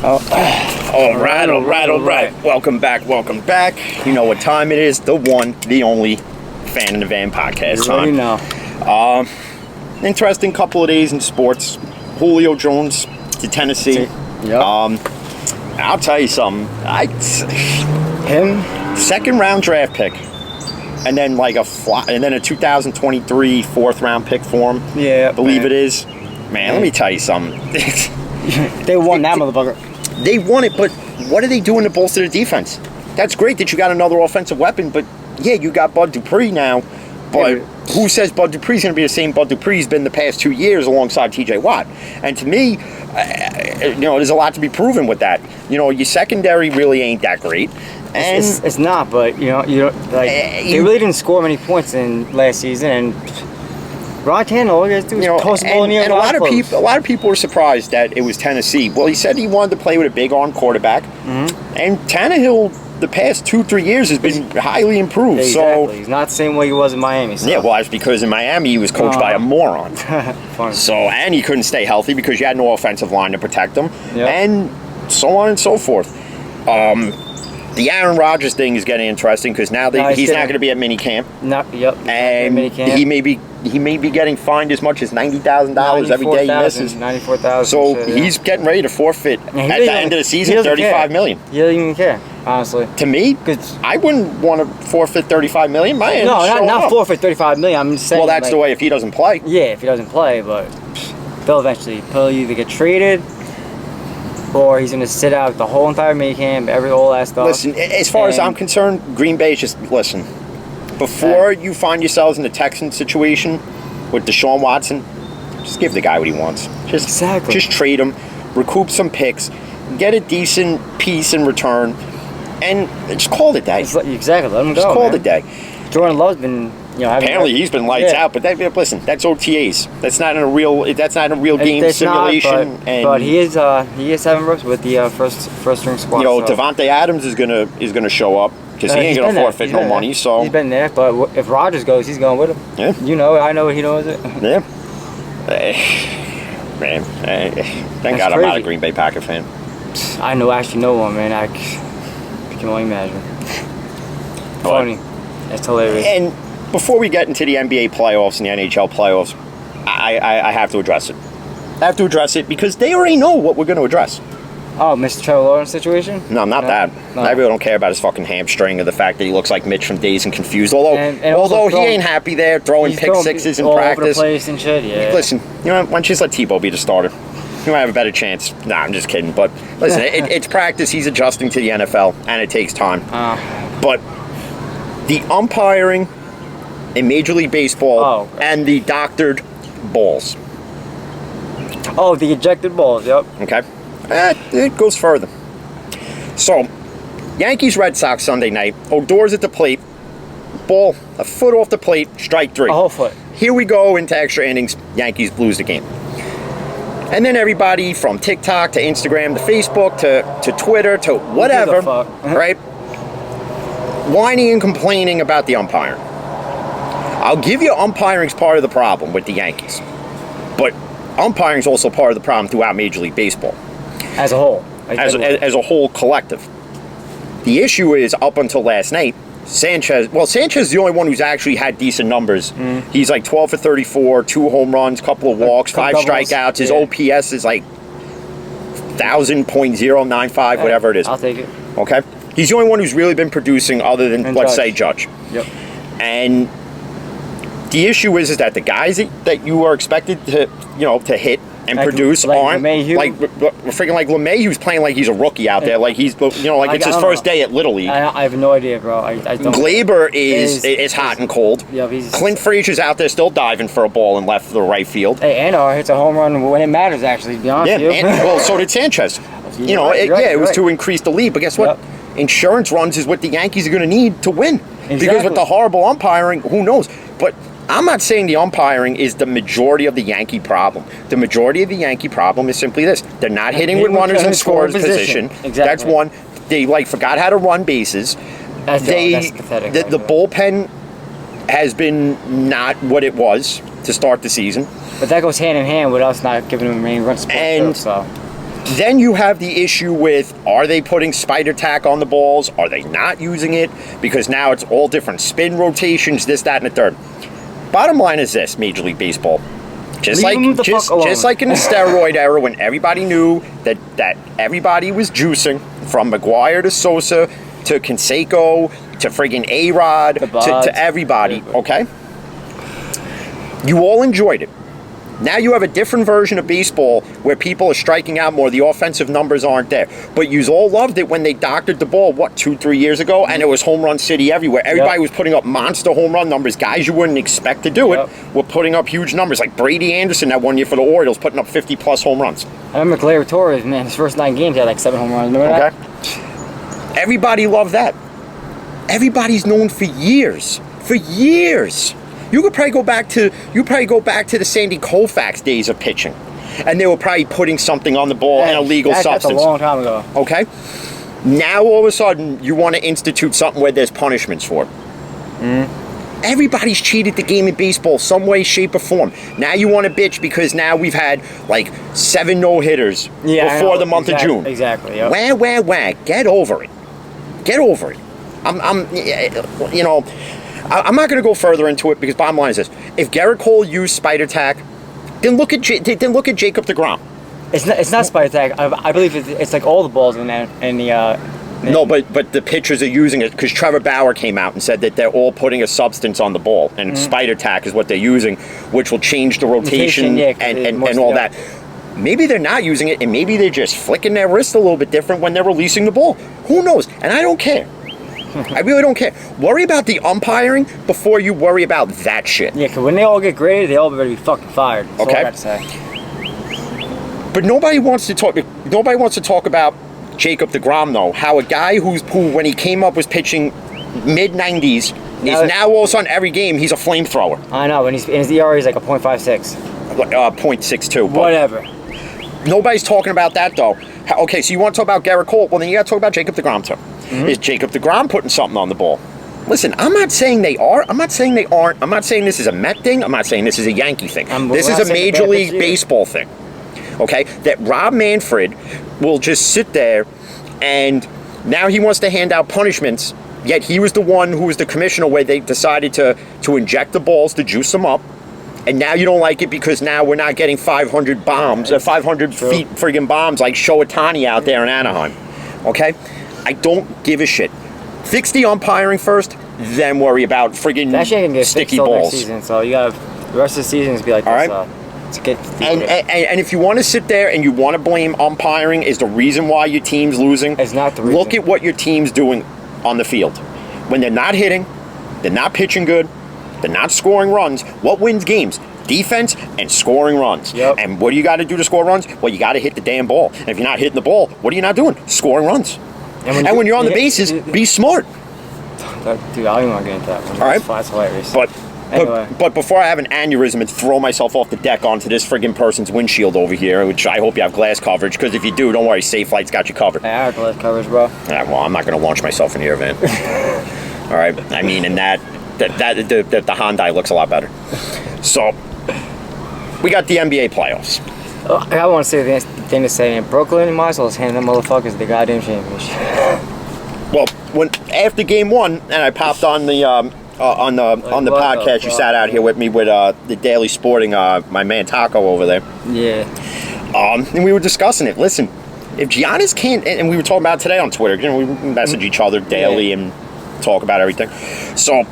All right. Welcome back. You know what time it is. The one, the only Fan in the Van podcast. You already know. Interesting couple of days in sports. Julio Jones to Tennessee. Yep. I'll tell you something. Second round draft pick. And then a 2023 fourth round pick for him. Yeah. I believe it is. Man, let me tell you something. They won that motherfucker. They won it, but what are they doing to bolster the defense? That's great that you got another offensive weapon, but yeah, you got Bud Dupree now. But who says Bud Dupree's going to be the same Bud Dupree's been the past 2 years alongside TJ Watt? And to me, there's a lot to be proven with that. Your secondary really ain't that great. And it's not, but they really didn't score many points in last season, and Ron Tannehill, all you guys do is post the ball in the and a lot of people were surprised that it was Tennessee. Well, he said he wanted to play with a big arm quarterback, and Tannehill the past 2-3 years has been highly improved. Exactly. So he's not the same way he was in Miami. So. Yeah, well, that's because in Miami he was coached by a moron. And he couldn't stay healthy because you had no offensive line to protect him, and so on and so forth. The Aaron Rodgers thing is getting interesting because now he's not going to be at minicamp. And he may be getting fined as much as $90,000 every day he misses. $94,000. So he's getting ready to forfeit at the end of the season $35 million. He doesn't even care, honestly. To me, I wouldn't want to forfeit $35 million. Not forfeit $35 million. I'm just saying. Well, that's the way if he doesn't play. Yeah, if he doesn't play, but they'll eventually either get traded. Or he's going to sit out the whole entire minicamp, all that stuff. Listen, as far as I'm concerned, Green Bay is just, listen, before you find yourselves in the Texans situation with Deshaun Watson, just give the guy what he wants. Just trade him, recoup some picks, get a decent piece in return, and just call it a day. Exactly, let him go. Just call it a day. Jordan Love's been... apparently he's been lights out, but listen, that's OTAs. That's not in a real game simulation. But he is having reps with the first string squad. Devontae Adams is gonna show up because he ain't gonna forfeit no money. So he's been there, but if Rodgers goes, he's going with him. Yeah. I know he knows it. Yeah. Man, thank God I'm not a Green Bay Packer fan. I actually know one, man. I can only imagine. Funny. That's hilarious. And before we get into the NBA playoffs and the NHL playoffs, I have to address it. I have to address it because they already know what we're going to address. Oh, Mr. Trevor Lawrence situation? No, not that. No. I really don't care about his fucking hamstring or the fact that he looks like Mitch from Dazed and Confused. Although he ain't happy there, throwing pick sixes in practice. All over the place and shit, yeah. Listen, why don't you just let Tebow be the starter? You might have a better chance. Nah, I'm just kidding. But listen, it's practice. He's adjusting to the NFL, and it takes time. But the umpiring in Major League Baseball and the doctored balls. Oh, the ejected balls, yep. Okay. It goes further. So, Yankees-Red Sox Sunday night. Odor's at the plate. Ball a foot off the plate, strike 3. A whole foot. Here we go into extra innings. Yankees lose the game. And then everybody from TikTok to Instagram to Facebook to Twitter to whatever, right? Whining and complaining about the umpiring. I'll give you umpiring's part of the problem with the Yankees. But umpiring's also part of the problem throughout Major League Baseball. As a whole. As a whole collective. The issue is, up until last night, Sanchez is the only one who's actually had decent numbers. He's like 12 for 34, 2 home runs, couple of walks, 5 strikeouts. His OPS is like 1,000.095, whatever it is. I'll take it. Okay? He's the only one who's really been producing other than, let's say, Judge. Yep. And the issue is that the guys that you are expected to hit and produce aren't freaking like LeMahieu's playing like he's a rookie out there, like he's it's his first day at Little League. I have no idea, bro. I don't. Glaber is hot and cold. Yeah, Clint Frazier's out there still diving for a ball in left or right field. Hey, Andor hits a home run when it matters. Actually, to be honest with you. Well, so did Sanchez. It was to increase the lead, but guess what? Yep. Insurance runs is what the Yankees are going to need to win. Exactly. Because with the horrible umpiring, who knows? But I'm not saying the umpiring is the majority of the Yankee problem. The majority of the Yankee problem is simply this. They're not hitting with runners in scorer's position. Exactly. That's one. They forgot how to run bases. That's pathetic. The bullpen has been not what it was to start the season. But that goes hand in hand with us not giving them any run support. Then you have the issue with, are they putting spider tack on the balls? Are they not using it? Because now it's all different spin rotations, this, that, and the third. Bottom line is this, Major League Baseball. Just like in the steroid era when everybody knew that everybody was juicing, from McGuire to Sosa to Canseco to friggin' A-Rod to everybody, okay? You all enjoyed it. Now you have a different version of baseball where people are striking out more. The offensive numbers aren't there. But you all loved it when they doctored the ball, 2-3 years ago, and it was home run city everywhere. Everybody was putting up monster home run numbers. Guys you wouldn't expect to do it were putting up huge numbers. Like Brady Anderson that 1 year for the Orioles, putting up 50-plus home runs. I remember Gleyber Torres, man, his first 9 games he had like 7 home runs. Remember that? Everybody loved that. Everybody's known for years. For years. You could probably go back to the Sandy Koufax days of pitching, and they were probably putting something on the ball, an illegal substance. That's a long time ago. Okay. Now all of a sudden you want to institute something where there's punishments for it. Everybody's cheated the game in baseball some way, shape, or form. Now you want to bitch because now we've had like 7 no-hitters before the month of June. Exactly. Yep. Wah. Get over it. Get over it. I'm not going to go further into it because bottom line is this: if Gerrit Cole used spider tack, then look at Jacob deGrom. It's not spider tack. I believe it's like all the balls in the. No, but the pitchers are using it because Trevor Bauer came out and said that they're all putting a substance on the ball, and spider tack is what they're using, which will change the rotation and all that. Maybe they're not using it, and maybe they're just flicking their wrist a little bit different when they're releasing the ball. Who knows? And I don't care. I really don't care. Worry about the umpiring before you worry about that shit. Yeah, because when they all get graded, they all better be fucking fired. That's all I got to say. But nobody wants to talk about Jacob deGrom, though. How a guy who when he came up was pitching mid-90s is now all of a sudden every game he's a flamethrower. I know, and his ERA is like a .56. 0.62. Whatever. Nobody's talking about that, though. Okay, so you want to talk about Gerrit Cole? Well, then you got to talk about Jacob deGrom, too. Is Jacob deGrom putting something on the ball? Listen, I'm not saying they are. I'm not saying they aren't. I'm not saying this is a Met thing. I'm not saying this is a Yankee thing. This is a Major League Baseball thing. Okay? That Rob Manfred will just sit there and now he wants to hand out punishments, yet he was the one who was the commissioner where they decided to inject the balls to juice them up. And now you don't like it because now we're not getting 500 bombs, 500 feet friggin' bombs like Shohei out there in Anaheim. Okay? I don't give a shit. Fix the umpiring first, then worry about friggin' sticky balls. Next season, so you got the rest of the season is be like this. All right. And if you want to sit there and you want to blame umpiring is the reason why your team's losing, it's not the reason. Look at what your team's doing on the field. When they're not hitting, they're not pitching good, they're not scoring runs. What wins games? Defense and scoring runs. Yep. And what do you got to do to score runs? Well, you got to hit the damn ball. And if you're not hitting the ball, what are you not doing? Scoring runs. And when you're on the bases, be smart. Dude, I don't even want to get into that one. All right. That's hilarious. But before I have an aneurysm and throw myself off the deck onto this friggin' person's windshield over here, which I hope you have glass coverage, because if you do, don't worry, Safe Flight's got you covered. I have glass coverage, bro. Yeah, well, I'm not going to launch myself in the event. All right? I mean, and the Hyundai looks a lot better. So, we got the NBA playoffs. I want to say the thing to say, in Brooklyn, you might as well just hand them motherfuckers the goddamn championship. Well, after game 1, and I popped on the podcast, you sat out here with me with the Daily Sporting, my man Taco over there. Yeah. And we were discussing it. Listen, if Giannis can't, and we were talking about it today on Twitter. You know, we message each other daily and talk about everything. So,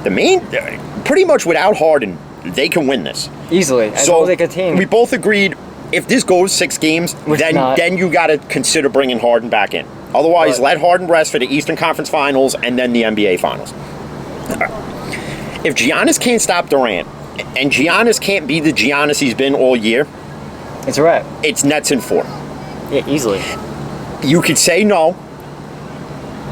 pretty much without Harden, they can win this easily. So they continue. We both agreed if this goes 6 games, then you got to consider bringing Harden back in. Otherwise, let Harden rest for the Eastern Conference Finals and then the NBA Finals. If Giannis can't stop Durant, and Giannis can't be the Giannis he's been all year, it's a wrap. It's Nets in 4. Yeah, easily. You could say no,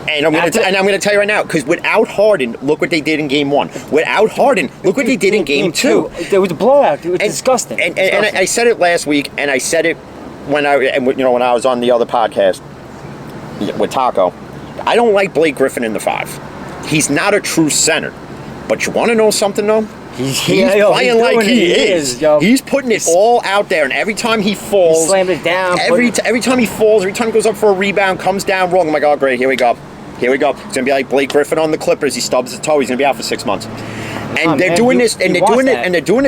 and I'm going to tell you right now, because without Harden, look what they did in Game 1. Without Harden, look what they did in Game 2. It was a blowout. It was disgusting. And I said it last week, and I said it when I was on the other podcast with Taco. I don't like Blake Griffin in the 5. He's not a true center. But you want to know something, though? He's playing like he is. Yo. He's putting it all out there, and every time he falls, he slammed it down. Every time he falls, every time he goes up for a rebound, comes down wrong. I'm like, oh great, here we go. It's gonna be like Blake Griffin on the Clippers. He stubs his toe. He's gonna be out for 6 months. And they're doing this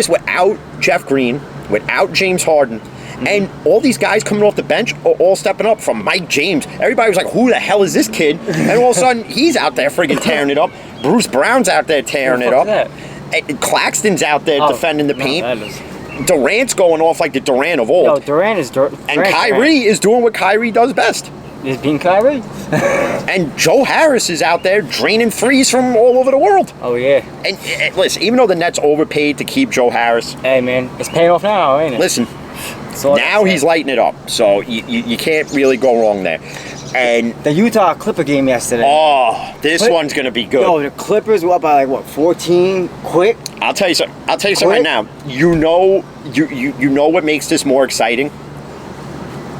without Jeff Green, without James Harden. And all these guys coming off the bench are all stepping up, from Mike James. Everybody was like, who the hell is this kid? And all of a sudden, he's out there friggin' tearing it up. Bruce Brown's out there tearing it up. And Claxton's out there defending the paint. Durant's going off like the Durant of old. Yo, Durant is and Kyrie is doing what Kyrie does best. Is being Kyrie. And Joe Harris is out there draining threes from all over the world. Oh, yeah. And listen, even though the Nets overpaid to keep Joe Harris. Hey, man, it's paying off now, ain't it? Listen. Now he's lighting it up, so you can't really go wrong there. And the Utah Clipper game yesterday. Oh, this one's gonna be good. Yo, the Clippers were up by 14 quick. I'll tell you something right now. You know what makes this more exciting,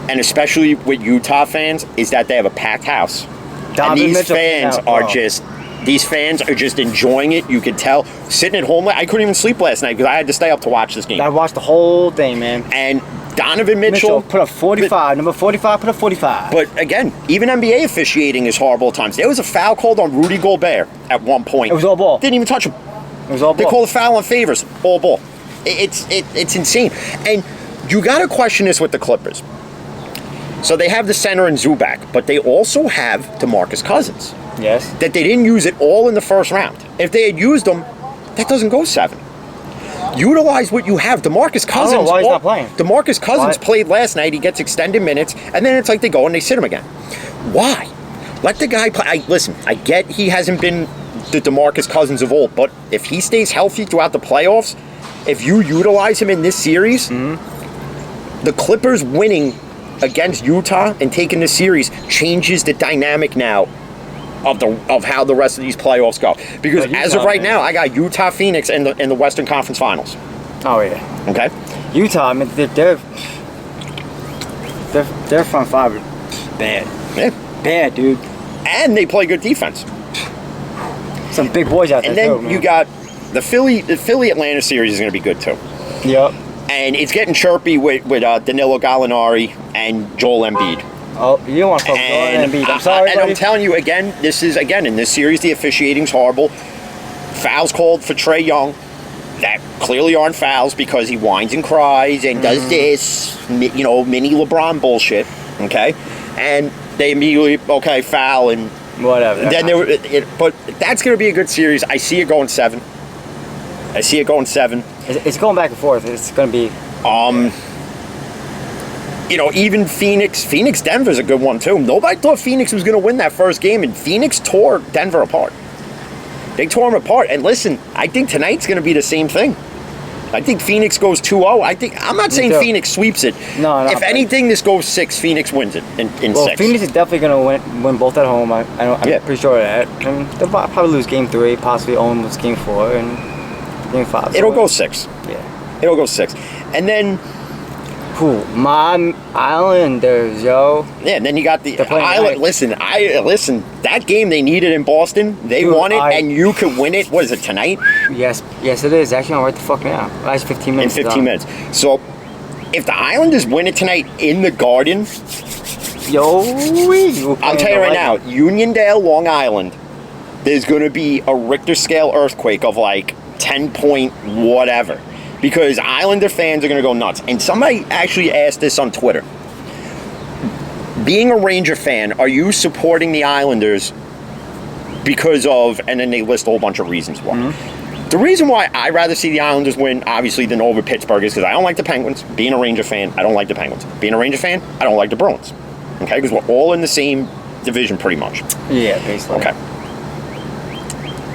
and especially with Utah fans, is that they have a packed house. And these fans are just enjoying it. You could tell. Sitting at home, I couldn't even sleep last night because I had to stay up to watch this game. I watched the whole thing, man. And Donovan Mitchell put a 45. Number 45 put a 45. But again, even NBA officiating is horrible at times. There was a foul called on Rudy Gobert at one point. It was all ball. Didn't even touch him. It was all ball. They called a foul on Favors. All ball. It's insane. And you got to question this with the Clippers. So they have the center in Zubac, but they also have DeMarcus Cousins. Yes. That they didn't use it all in the first round. If they had used them, that doesn't go 7. Utilize what you have. DeMarcus Cousins. I don't know why he's not playing. DeMarcus Cousins played last night. He gets extended minutes, and then it's like they go and they sit him again. Why? Let the guy play. Listen, I get he hasn't been the DeMarcus Cousins of old, but if he stays healthy throughout the playoffs, if you utilize him in this series, the Clippers winning against Utah and taking the series changes the dynamic now of how the rest of these playoffs go. Because as of right now, I got Utah, Phoenix in the Western Conference Finals. Oh yeah. Okay. Utah, I mean, their front five bad. Yeah. Bad, dude. And they play good defense. Some big boys out there. And then too, man. you got the Philly Atlanta series is going to be good too. Yep. And it's getting chirpy with Danilo Gallinari and Joel Embiid. Oh, you don't want to focus on Embiid. I'm sorry, and I'm telling you again, in this series, the officiating's horrible. Fouls called for Trae Young that clearly aren't fouls because he whines and cries and does this, mini LeBron bullshit. Okay, and they immediately foul and whatever. Then but that's going to be a good series. I see it going 7. It's going back and forth. It's going to be. Even Phoenix, Denver's a good one too. Nobody thought Phoenix was going to win that first game, and Phoenix tore Denver apart. They tore them apart. And listen, I think tonight's going to be the same thing. I think Phoenix goes 2-0. I'm not saying Phoenix sweeps it. No. If anything, this goes 6. Phoenix wins it in 6. Phoenix is definitely going to win both at home. I'm pretty sure of that. I mean, they'll probably lose game 3, possibly almost game 4, and game 5. It'll go 6. Yeah. It'll go 6. And then... My Islanders, yo. Yeah, and then you got the Island. Listen, that game they needed in Boston, they won it, and you could win it. What is it, tonight? Yes, it is. Actually, I'm right the fuck now. Last 15 minutes. In 15 minutes. So, if the Islanders win it tonight in the Garden, I'll tell you right now, Uniondale, Long Island, there's going to be a Richter scale earthquake of 10 point whatever. Because Islander fans are going to go nuts. And somebody actually asked this on Twitter. Being a Ranger fan, are you supporting the Islanders because of... And then they list a whole bunch of reasons why. The reason why I'd rather see the Islanders win, obviously, than over Pittsburgh is because I don't like the Penguins. Being a Ranger fan, I don't like the Penguins. Being a Ranger fan, I don't like the Bruins. Okay? Because we're all in the same division pretty much. Yeah, basically. Okay.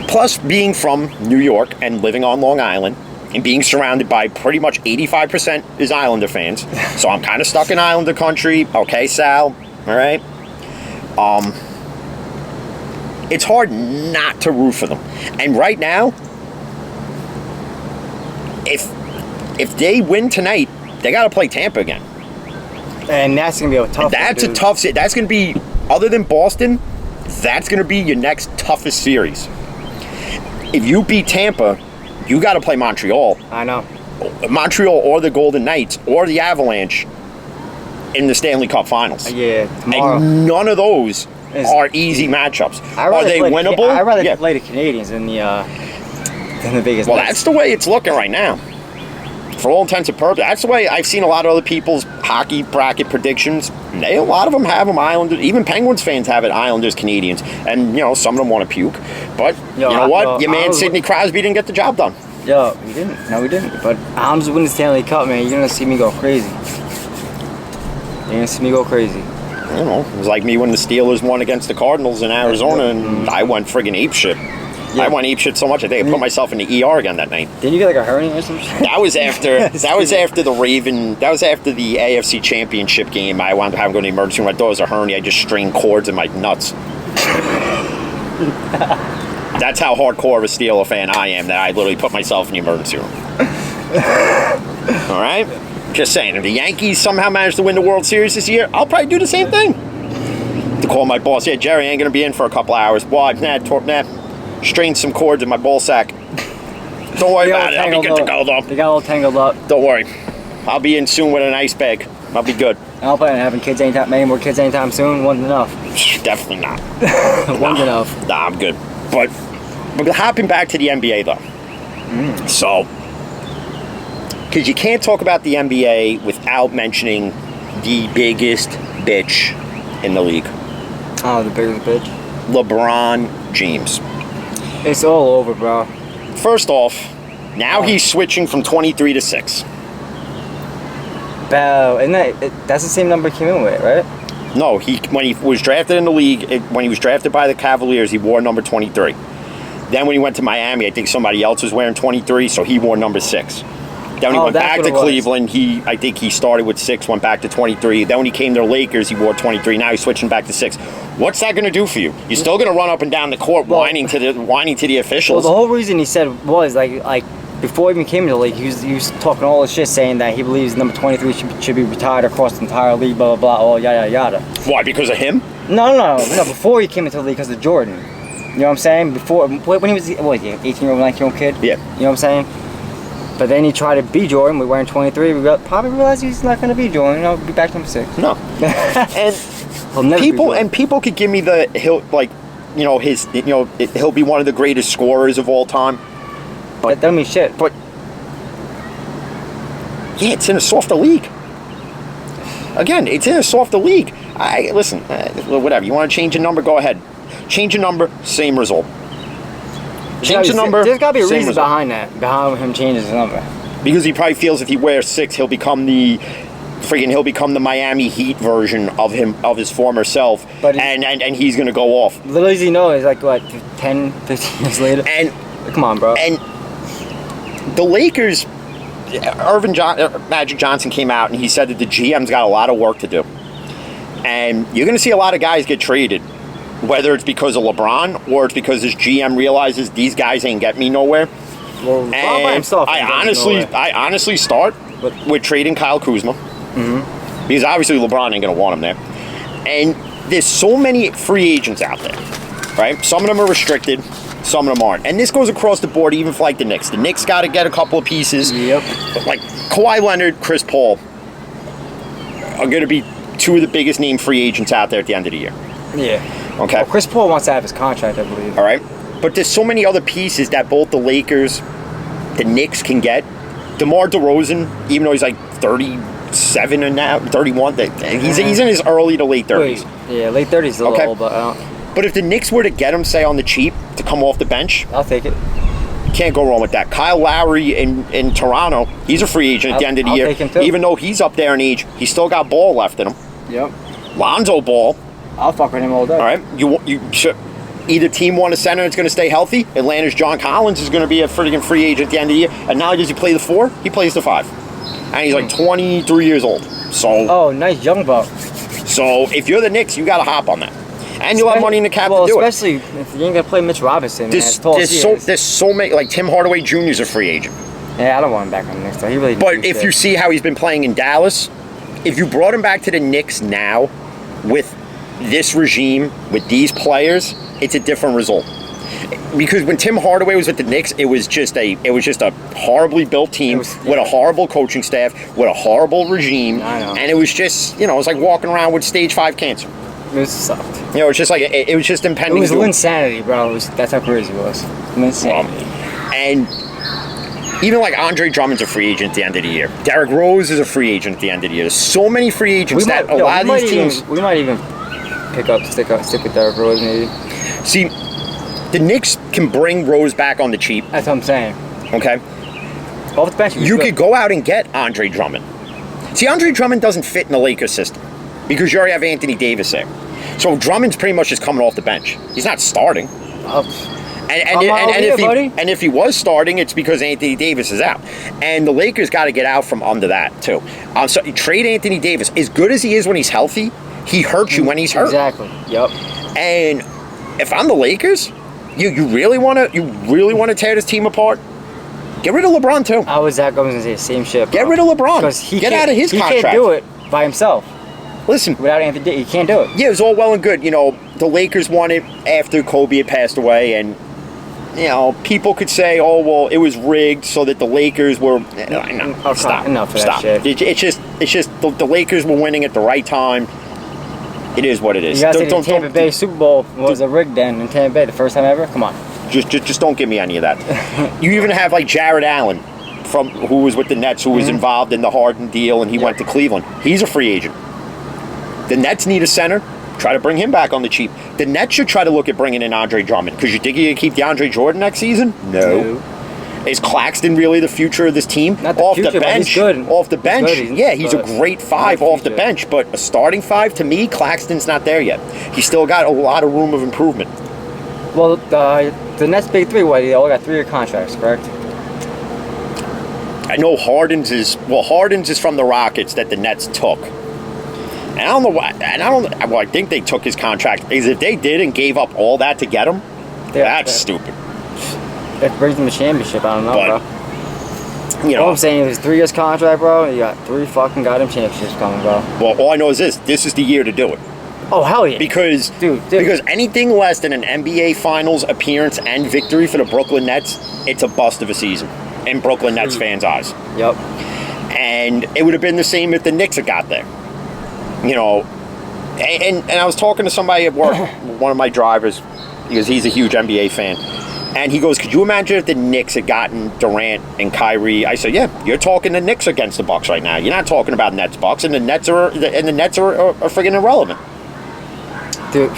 Plus, being from New York and living on Long Island... and being surrounded by pretty much 85% is Islander fans. So I'm kind of stuck in Islander country. Okay, Sal. All right. It's hard not to root for them. And right now, if they win tonight, they got to play Tampa again. And that's going to be a tough That's one, a tough... That's going to be, other than Boston, that's going to be your next toughest series. If you beat Tampa... You got to play Montreal. I know. Montreal or the Golden Knights or the Avalanche in the Stanley Cup Finals. Yeah, tomorrow. And none of those are easy matchups. Are they winnable? I'd rather play the Canadians than the Vegas Well, Knights. that's the way it's looking right now. For all intents and purposes, that's the way I've seen a lot of other people's hockey bracket predictions. A lot of them have them Islanders. Even Penguins fans have it Islanders, Canadians, and some of them want to puke. But you know what? Your man Sidney Crosby didn't get the job done. Yo, we didn't. No, we didn't. But I'm just winning the Stanley Cup, man. You're gonna see me go crazy. You're gonna see me go crazy. I don't know. It was like me when the Steelers won against the Cardinals in Arizona, and I went friggin' apeshit. Yeah. I went apeshit so much I think I put myself in the ER again that night. Didn't you get like a hernia or some shit? That was after the Raven. That was after the AFC Championship game. I wound up having to go to the emergency room. I thought it was a hernia. I just strained cords in my nuts. That's how hardcore of a Steeler fan I am. That I literally put myself in the emergency room. All right. Just saying, if the Yankees somehow manage to win the World Series this year, I'll probably do the same thing. To call my boss, yeah, Jerry ain't gonna be in for a couple hours. Why? Strained some cords in my ball sack. Don't worry about it. I'll be good to go though. They got all tangled up. Don't worry. I'll be in soon with an ice bag. I'll be good. I don't plan on having kids many more kids anytime soon. One's enough. Definitely not. One's enough. Nah, I'm good. But hopping back to the NBA though. So, because you can't talk about the NBA without mentioning the biggest bitch in the league. Oh, the biggest bitch? LeBron James. It's all over, bro. First off, now he's switching from 23 to 6. Isn't that's the same number he came in with, right? No, when he was drafted in the league, when he was drafted by the Cavaliers, he wore number 23. Then when he went to Miami, I think somebody else was wearing 23, so he wore number 6. Then when he went back to Cleveland, I think he started with 6, went back to 23. Then when he came to the Lakers, he wore 23. Now he's switching back to 6. What's that going to do for you? You're still going to run up and down the court whining to the officials. Well, the whole reason he said was like before he even came to the league, he was talking all this shit, saying that he believes number 23 should be retired across the entire league, blah blah blah, all yada yada. Why? Because of him? No. Before he came into the league, because of Jordan. You know what I'm saying? Before when he was 18-year-old, 19-year-old kid. Yeah. You know what I'm saying? But then he tried to be Jordan. We're wearing 23. We probably realized he's not going to be Jordan. Be back to number 6. No. And people could give me he'll be one of the greatest scorers of all time. But that don't mean shit. But yeah, it's in a softer league. Again, it's in a softer league. Listen, whatever. You want to change a number? Go ahead. Change a number, same result. Change the number. There's got to be a reason behind behind him changing his number. Because he probably feels if he wears 6, he'll become the Miami Heat version of his former self, and he's gonna go off. Little does he know, it's like what 10, 15 years later. And come on, bro. And the Lakers, Magic Johnson came out and he said that the GM's got a lot of work to do, and you're gonna see a lot of guys get traded. Whether it's because of LeBron or it's because his GM realizes these guys ain't get me nowhere. Well, LeBron by himself. I honestly start with trading Kyle Kuzma. Mm-hmm. Because obviously LeBron ain't going to want him there. And there's so many free agents out there, right? Some of them are restricted, some of them aren't. And this goes across the board, even for like the Knicks. The Knicks got to get a couple of pieces. Yep. Like Kawhi Leonard, Chris Paul are going to be two of the biggest name free agents out there at the end of the year. Yeah. Okay. Well, Chris Paul wants to have his contract, I believe. All right. But there's so many other pieces that both the Lakers, the Knicks can get. DeMar DeRozan, even though he's like 37 and now 31, he's in his early to late 30s. Yeah, late 30s is a little old, but I don't. But if the Knicks were to get him, say, on the cheap to come off the bench, I'll take it. Can't go wrong with that. Kyle Lowry in Toronto, he's a free agent at the end of the year. Take him too. Even though he's up there in age, he's still got ball left in him. Yep. Lonzo Ball. I'll fuck with him all day. All right. You should. Either team want a center that's going to stay healthy. Atlanta's John Collins is going to be a freaking free agent at the end of the year. And not only does he play the 4, he plays the 5. And he's like 23 years old. So. Oh, nice young buck. So if you're the Knicks, you got to hop on that. And you'll have money in the cap to do it. Especially if you ain't going to play Mitch Robinson. There's so many. Like Tim Hardaway Jr. is a free agent. Yeah, I don't want him back on the Knicks. He really. But if you see how he's been playing in Dallas, if you brought him back to the Knicks now with this regime, with these players, it's a different result. Because when Tim Hardaway was with the Knicks, it was just a horribly built team with a horrible coaching staff, with a horrible regime, I know. and it was just, it was like walking around with stage 5 cancer. It sucked. It's just like it was just impending. It was doom. insanity, bro. That's how crazy it was. Insanity. And even like Andre Drummond's a free agent at the end of the year. Derrick Rose is a free agent at the end of the year. There's so many free agents that a lot of these teams. We might even stick with Derrick Rose maybe. See, the Knicks can bring Rose back on the cheap. That's what I'm saying. Okay. Off the bench, You could go out and get Andre Drummond. See, Andre Drummond doesn't fit in the Lakers system because you already have Anthony Davis there. So Drummond's pretty much just coming off the bench. He's not starting. And if he was starting, it's because Anthony Davis is out. And the Lakers got to get out from under that, too. So trade Anthony Davis. As good as he is when he's healthy, he hurts you when he's hurt. Exactly. Yep. And if I'm the Lakers, you really want to tear this team apart? Get rid of LeBron, too. I was going to say the same shit. Get rid of LeBron. Because get out of his contract. He can't do it by himself. Listen. Without Anthony Davis, he can't do it. Yeah, it was all well and good. The Lakers won it after Kobe had passed away, and people could say, "Oh, well, it was rigged so that the Lakers were." No, stop. Enough of stop. that shit. It's just the Lakers were winning at the right time. It is what it is. You guys think the Tampa Bay Super Bowl was a rigged then in Tampa Bay the first time ever? Come on. Just don't give me any of that. You even have like Jared Allen, who was with the Nets, who was involved in the Harden deal, and he went to Cleveland. He's a free agent. The Nets need a center. Try to bring him back on the cheap. The Nets should try to look at bringing in Andre Drummond, because you think you're going to keep DeAndre Jordan next season? No. Is Claxton really the future of this team? Not the future, but he's good. Off the bench. He's a great 5 off the future. bench, but a starting 5, to me, Claxton's not there yet. He's still got a lot of room of improvement. Well, the Nets big 3, they all got 3-year contracts, correct? I know Harden's is from the Rockets that the Nets took. And I don't know why. I think they took his contract. Because if they did and gave up all that to get him, that's stupid. It brings them a championship. I don't know, bro. All I'm saying is 3 years contract, bro. You got 3 fucking goddamn championships coming, bro. Well, all I know is this is the year to do it. Oh, hell yeah. Because because anything less than an NBA Finals appearance and victory for the Brooklyn Nets, it's a bust of a season in Brooklyn Nets fans' eyes. Yep. And it would have been the same if the Knicks had got there. And I was talking to somebody at work, one of my drivers, because he's a huge NBA fan, and he goes, "Could you imagine if the Knicks had gotten Durant and Kyrie?" I said, "Yeah, you're talking the Knicks against the Bucks right now. You're not talking about Nets Bucks, and the Nets are friggin' irrelevant." Dude.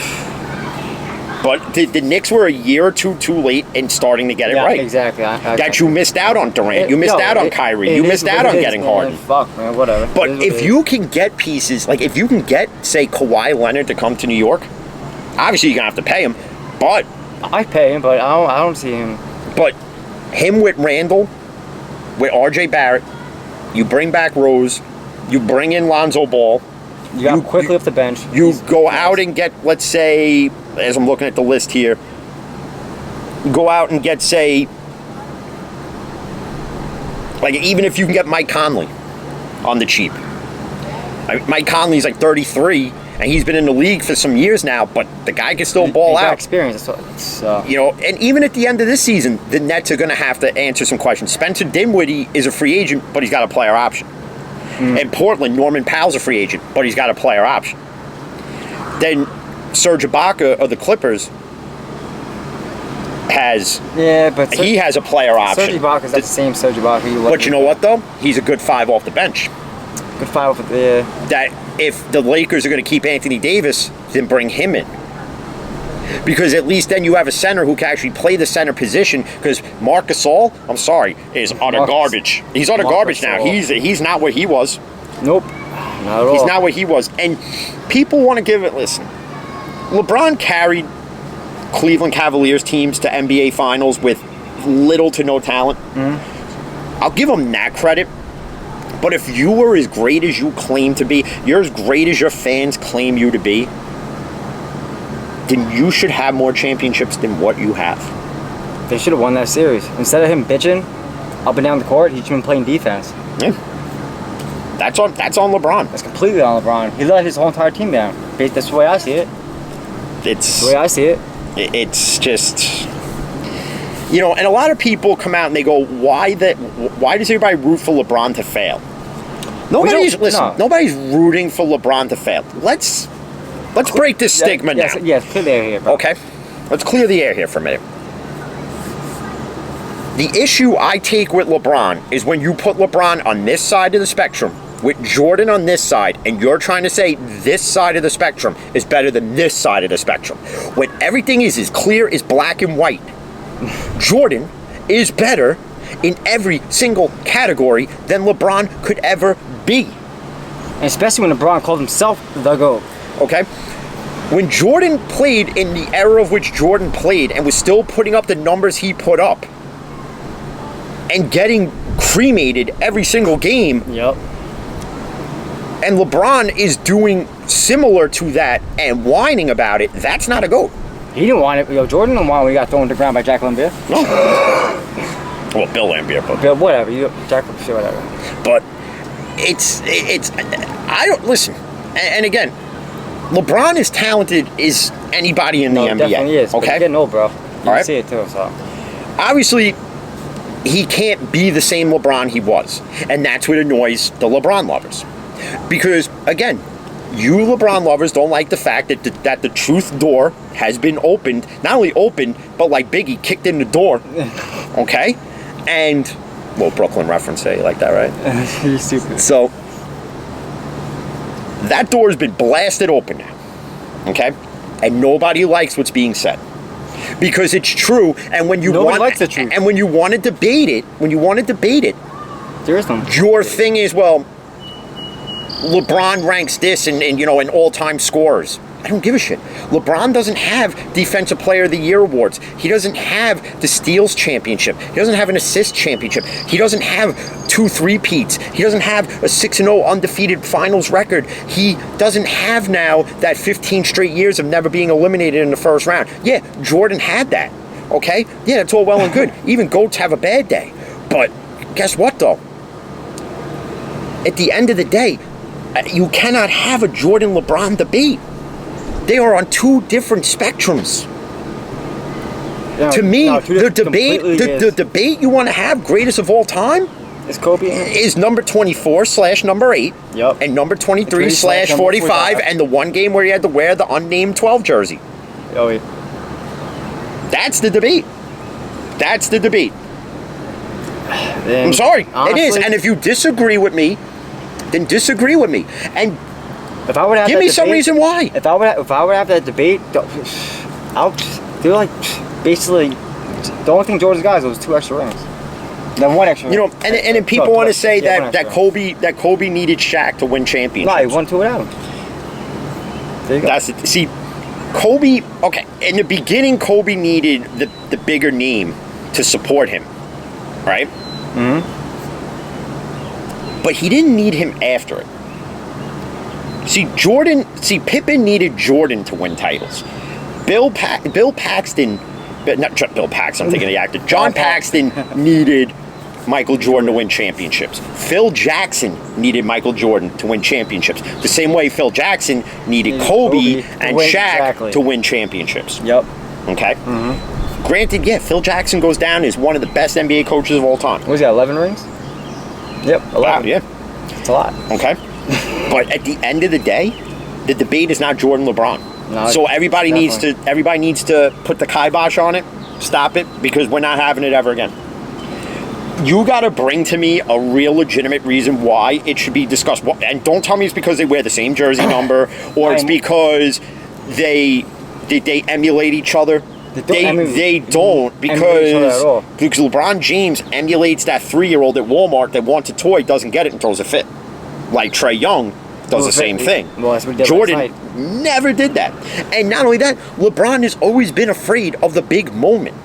But the Knicks were a year or two too late in starting to get it right. Exactly. That you missed out on Durant. You missed out on Kyrie. You missed out on getting Harden. Fuck, man, whatever. But if you can get pieces, like if you can get, say, Kawhi Leonard to come to New York, obviously you're going to have to pay him, but... I pay him, but I don't see him. But him with Randall, with R.J. Barrett, you bring back Rose, you bring in Lonzo Ball... You got him quickly off the bench. You go out and get, let's say, as I'm looking at the list here, go out and get, say, like even if you can get Mike Conley on the cheap. Mike Conley's like 33, and he's been in the league for some years now, but the guy can still ball out. Experience. And even at the end of this season, the Nets are going to have to answer some questions. Spencer Dinwiddie is a free agent, but he's got a player option. In Portland, Norman Powell's a free agent, but he's got a player option. Then Serge Ibaka of the Clippers has... Yeah, but... he has a player option. Serge Ibaka's not the same Serge Ibaka you look. But you know what, though? He's a good 5 off the bench. Good 5 off the... That if the Lakers are going to keep Anthony Davis, then bring him in. Because at least then you have a center who can actually play the center position. Because Marc Gasol, I'm sorry, is utter garbage. He's utter garbage now. He's not what he was. Nope. Not at all. He's not what he was. And people want to give it... Listen, LeBron carried Cleveland Cavaliers teams to NBA Finals with little to no talent. I'll give him that credit. But if you were as great as you claim to be, you're as great as your fans claim you to be, then you should have more championships than what you have. They should have won that series. Instead of him bitching up and down the court, he should have been playing defense. Yeah. That's on LeBron. That's completely on LeBron. He let his whole entire team down. That's the way I see it. It's the way I see it. It's just... You know, and a lot of people come out and they go, why does everybody root for LeBron to fail? Nobody's rooting for LeBron to fail. Let's break this stigma now. Yes, clear the air here, bro. Okay? Let's clear the air here for a minute. The issue I take with LeBron is when you put LeBron on this side of the spectrum with Jordan on this side, and you're trying to say this side of the spectrum is better than this side of the spectrum. When everything is as clear as black and white. Jordan is better in every single category than LeBron could ever be. And especially when LeBron called himself the GOAT. Okay? When Jordan played in the era of which Jordan played and was still putting up the numbers he put up and getting cremated every single game. Yep. And LeBron is doing similar to that and whining about it, that's not a GOAT. He didn't want it. Yo, Jordan didn't want it when he got thrown to the ground by Jack Lambier. No. Well, Bill Lambier, but whatever. Jack Lambier, whatever. But it's I don't listen. And again, LeBron is talented as anybody in the NBA. Definitely is. Okay, he's getting old, bro. You right. see it too. So obviously, he can't be the same LeBron he was, and that's what annoys the LeBron lovers. Because again, you LeBron lovers don't like the fact that the truth door has been opened. Not only opened, but like Biggie kicked in the door. Okay, and well, Brooklyn reference, say like that, right? He's stupid. So that door has been blasted open now. Okay, and nobody likes what's being said because it's true. And when you likes the truth. And when you want to debate it, there is none. Your thing is, well, LeBron ranks this in all-time scorers. I don't give a shit. LeBron doesn't have Defensive Player of the Year awards. He doesn't have the steals championship. He doesn't have an assist championship. He doesn't have 2 3-peats. He doesn't have a 6-0 undefeated finals record. He doesn't have now that 15 straight years of never being eliminated in the first round. Yeah, Jordan had that. Okay? Yeah, it's all well and good. Even GOATs have a bad day. But guess what, though? At the end of the day, you cannot have a Jordan-LeBron debate. They are on 2 different spectrums. Yeah, to me, the debate you want to have, greatest of all time, is Kobe. Is number 24/number 8, yep, and number 23/45, and the one game where he had to wear the unnamed 12 jersey. Oh, yeah. That's the debate. That's the debate. Then, I'm sorry, honestly, it is. And if you disagree with me, then disagree with me. And if I would have give me some reason why. If I would have that debate, I'll do like basically the only thing Jordan's got is those 2 extra rings. Then 1 extra. You know, and then people want to say that Kobe needed Shaq to win championships. No, he won 2 without him. There you go. That's it. See, Kobe. Okay, in the beginning, Kobe needed the bigger name to support him, right? Mm-hmm. But he didn't need him after it. See, Pippen needed Jordan to win titles. Bill Paxton, not Bill Paxton, I'm thinking of the actor. John Paxton needed Michael Jordan to win championships. Phil Jackson needed Michael Jordan to win championships. The same way Phil Jackson needed Kobe and Shaq to win championships. Yep. Okay? Mm-hmm. Granted, yeah, Phil Jackson goes down as one of the best NBA coaches of all time. What was he, 11 rings? Yep, 11. Wow, yeah. It's a lot. Okay? But at the end of the day, the debate is not Jordan-LeBron. No, so everybody needs to put the kibosh on it, stop it, because we're not having it ever again. You got to bring to me a real legitimate reason why it should be discussed. And don't tell me it's because they wear the same jersey number or it's because they emulate each other. They don't because LeBron James emulates that 3-year-old at Walmart that wants a toy, doesn't get it, and throws a fit. Like Trae Young does the same thing. Well, that's what he did Jordan never did that. And not only that, LeBron has always been afraid of the big moment.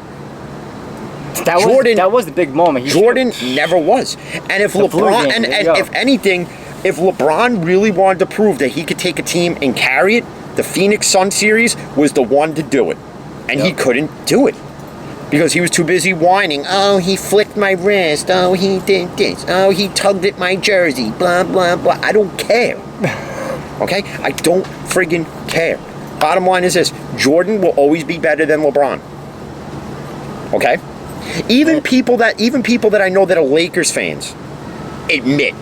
That was the big moment. Jordan never was. And if LeBron, if anything, if LeBron really wanted to prove that he could take a team and carry it, the Phoenix Sun series was the one to do it. And he couldn't do it. Because he was too busy whining. Oh, he flicked my wrist. Oh, he did this. Oh, he tugged at my jersey. Blah, blah, blah. I don't care. Okay? I don't friggin' care. Bottom line is this. Jordan will always be better than LeBron. Okay? Even people that I know that are Lakers fans admit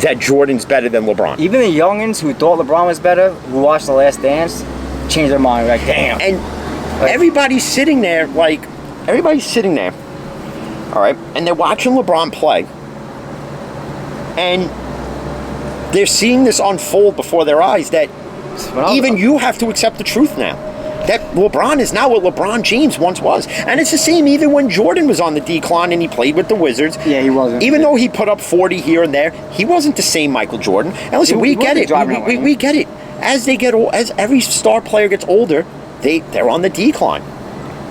that Jordan's better than LeBron. Even the youngins who thought LeBron was better, who watched The Last Dance, changed their mind. Like, damn. And everybody's sitting there, all right, and they're watching LeBron play, and they're seeing this unfold before their eyes, that even you have to accept the truth now. That LeBron is not what LeBron James once was. And it's the same even when Jordan was on the decline and he played with the Wizards. Yeah, he wasn't. Even though he put up 40 here and there, he wasn't the same Michael Jordan. And listen, we get it. We get it. As they get old, as every star player gets older, they're on the decline.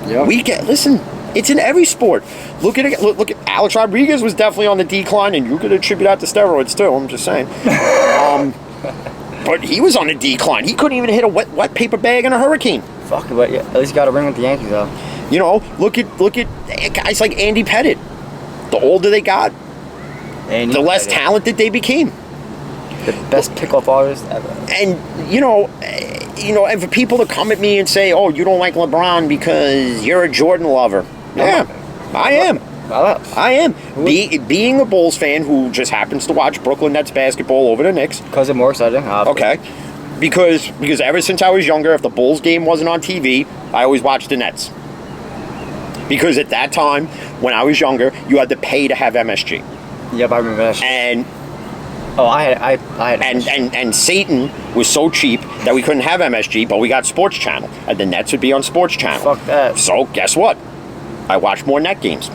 Yeah. Listen, it's in every sport. Look at Alex Rodriguez was definitely on the decline, and you could attribute that to steroids too. I'm just saying. But he was on a decline. He couldn't even hit a wet paper bag in a hurricane. Fuck it, but yeah, at least you got a ring with the Yankees, though. You know, look at guys like Andy Pettitte. The older they got, the less talented they became. The best pickoff artist ever. And and for people to come at me and say, "Oh, you don't like LeBron because you're a Jordan lover," yeah, I am. I am. Being a Bulls fan who just happens to watch Brooklyn Nets basketball over the Knicks. Because it's more exciting, obviously. Okay. Because ever since I was younger, if the Bulls game wasn't on TV, I always watched the Nets. Because at that time, when I was younger, you had to pay to have MSG. Yep, I remember that. And I had and Satan was so cheap that we couldn't have MSG, but we got Sports Channel, and the Nets would be on Sports Channel. Fuck that. So guess what? I watched more Net games.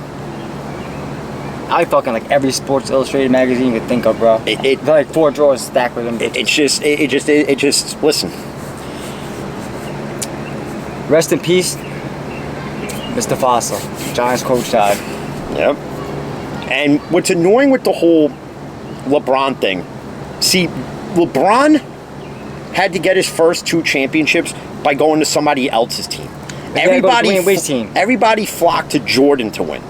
I fucking like every Sports Illustrated magazine you could think of, bro. It like 4 drawers stacked with them. It just listen. Rest in peace, Mr. Fossil. Giants coach died. Yep. And what's annoying with the whole LeBron thing, see, LeBron had to get his first 2 championships by going to somebody else's team. Everybody flocked to Jordan to win.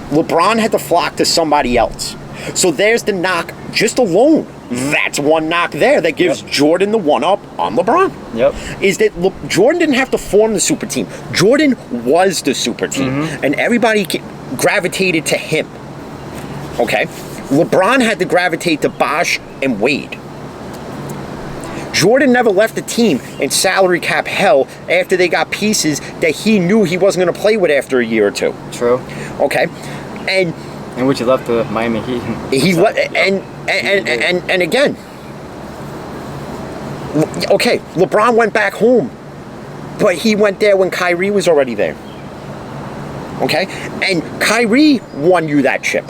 LeBron had to flock to somebody else. So there's the knock just alone. Mm-hmm. That's one knock there that gives Jordan the one-up on LeBron. Yep. Is that Jordan didn't have to form the super team. Jordan was the super team. Mm-hmm. And everybody gravitated to him. Okay? LeBron had to gravitate to Bosh and Wade. Jordan never left the team in salary cap hell after they got pieces that he knew he wasn't going to play with after a year or two. True. Okay? And which he left the Miami Heat. And again, okay, LeBron went back home, but he went there when Kyrie was already there. Okay? And Kyrie won you that chip.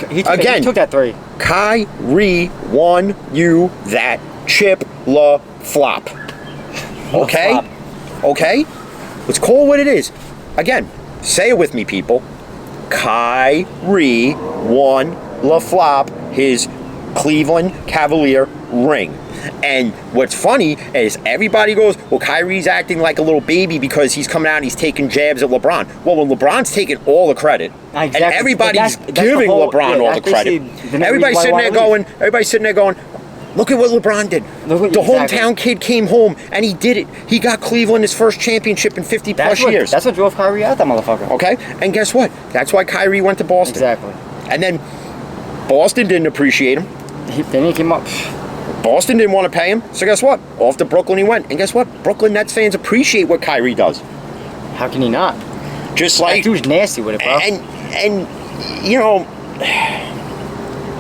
He took that 3. Kyrie won you that chip, la flop. Okay? Okay? Let's call it what it is. Again, say it with me, people. Kyrie won la flop his Cleveland Cavalier ring. And what's funny is everybody goes, well, Kyrie's acting like a little baby because he's coming out and he's taking jabs at LeBron. Well, when LeBron's taking all the credit, exactly. And everybody's giving LeBron all the credit. Everybody's sitting there going, look at what LeBron did. The hometown kid came home and he did it. He got Cleveland his first championship in 50 plus years. That's what drove Kyrie out, that motherfucker. Okay? And guess what? That's why Kyrie went to Boston. Exactly. And then Boston didn't appreciate him. Then he came up. Boston didn't want to pay him. So guess what? Off to Brooklyn he went. And guess what? Brooklyn Nets fans appreciate what Kyrie does. How can he not? Just like... That dude's nasty with it, bro. And you know...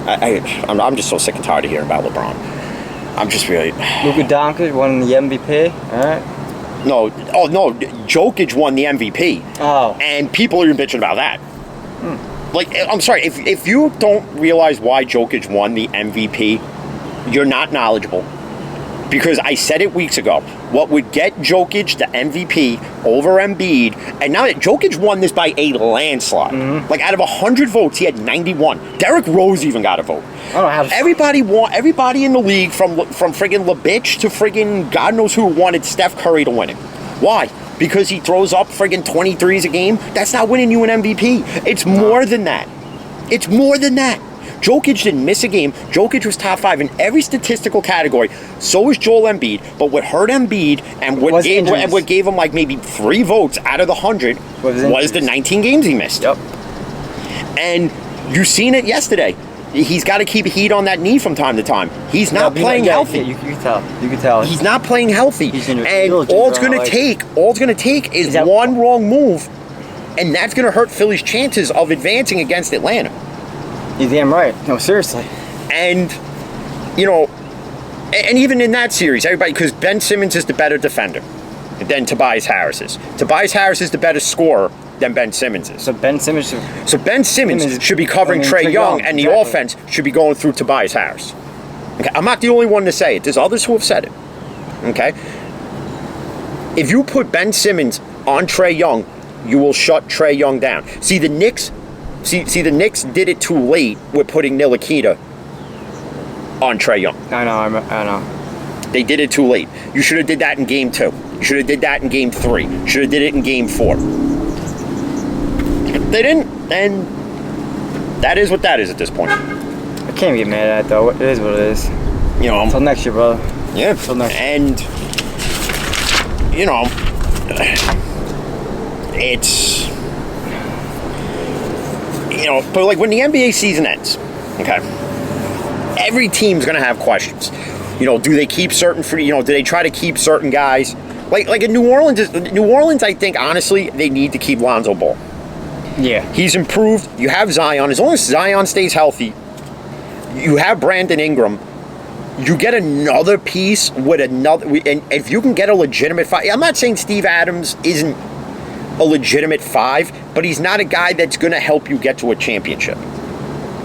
I'm just so sick and tired of hearing about LeBron. I'm just really... Luka Doncic won the MVP, alright? No, Jokic won the MVP. Oh. And people are bitching about that. Like, I'm sorry, if you don't realize why Jokic won the MVP, you're not knowledgeable. Because I said it weeks ago. What would get Jokic the MVP over Embiid, and now that Jokic won this by a landslide. Mm-hmm. Like, out of 100 votes, he had 91. Derrick Rose even got a vote. I don't know how to... Everybody in the league, from friggin' LeBitch to friggin' God knows who, wanted Steph Curry to win it. Why? Because he throws up friggin' 23s a game? That's not winning you an MVP. It's more than that. It's more than that. Jokic didn't miss a game. Jokic was top 5 in every statistical category. So was Joel Embiid. But what hurt Embiid and what gave him like maybe 3 votes out of the 100 was the 19 games he missed. Yep. And you seen it yesterday. He's got to keep heat on that knee from time to time. He's not playing healthy. You can tell. You can tell. He's not playing healthy. And all it's going to take is one wrong move, and that's going to hurt Philly's chances of advancing against Atlanta. You're damn right. No, seriously. And, you know, and even in that series, everybody, because Ben Simmons is the better defender than Tobias Harris is. Tobias Harris is the better scorer than Ben Simmons is. So Ben Simmons should be covering Trae Young, and the offense should be going through Tobias Harris. Okay, I'm not the only one to say it. There's others who have said it. Okay? If you put Ben Simmons on Trae Young, you will shut Trae Young down. See, the Knicks did it too late with putting Ntilikina on Trae Young. I know. They did it too late. You should have did that in game 2. You should have did that in game 3. You should have did it in game 4. They didn't, and that is what that is at this point. I can't get mad at it, though. It is what it is. You know. Until next year, brother. Yeah. Until next year. And, you know, it's, you know, but like when the NBA season ends, okay, every team's going to have questions. You know, do they keep certain free, you know, do they try to keep certain guys? Like in New Orleans, I think, honestly, they need to keep Lonzo Ball. Yeah. He's improved. You have Zion. As long as Zion stays healthy, you have Brandon Ingram. You get another piece with another, and if you can get a legitimate 5, I'm not saying Steve Adams isn't a legitimate 5, but he's not a guy that's going to help you get to a championship.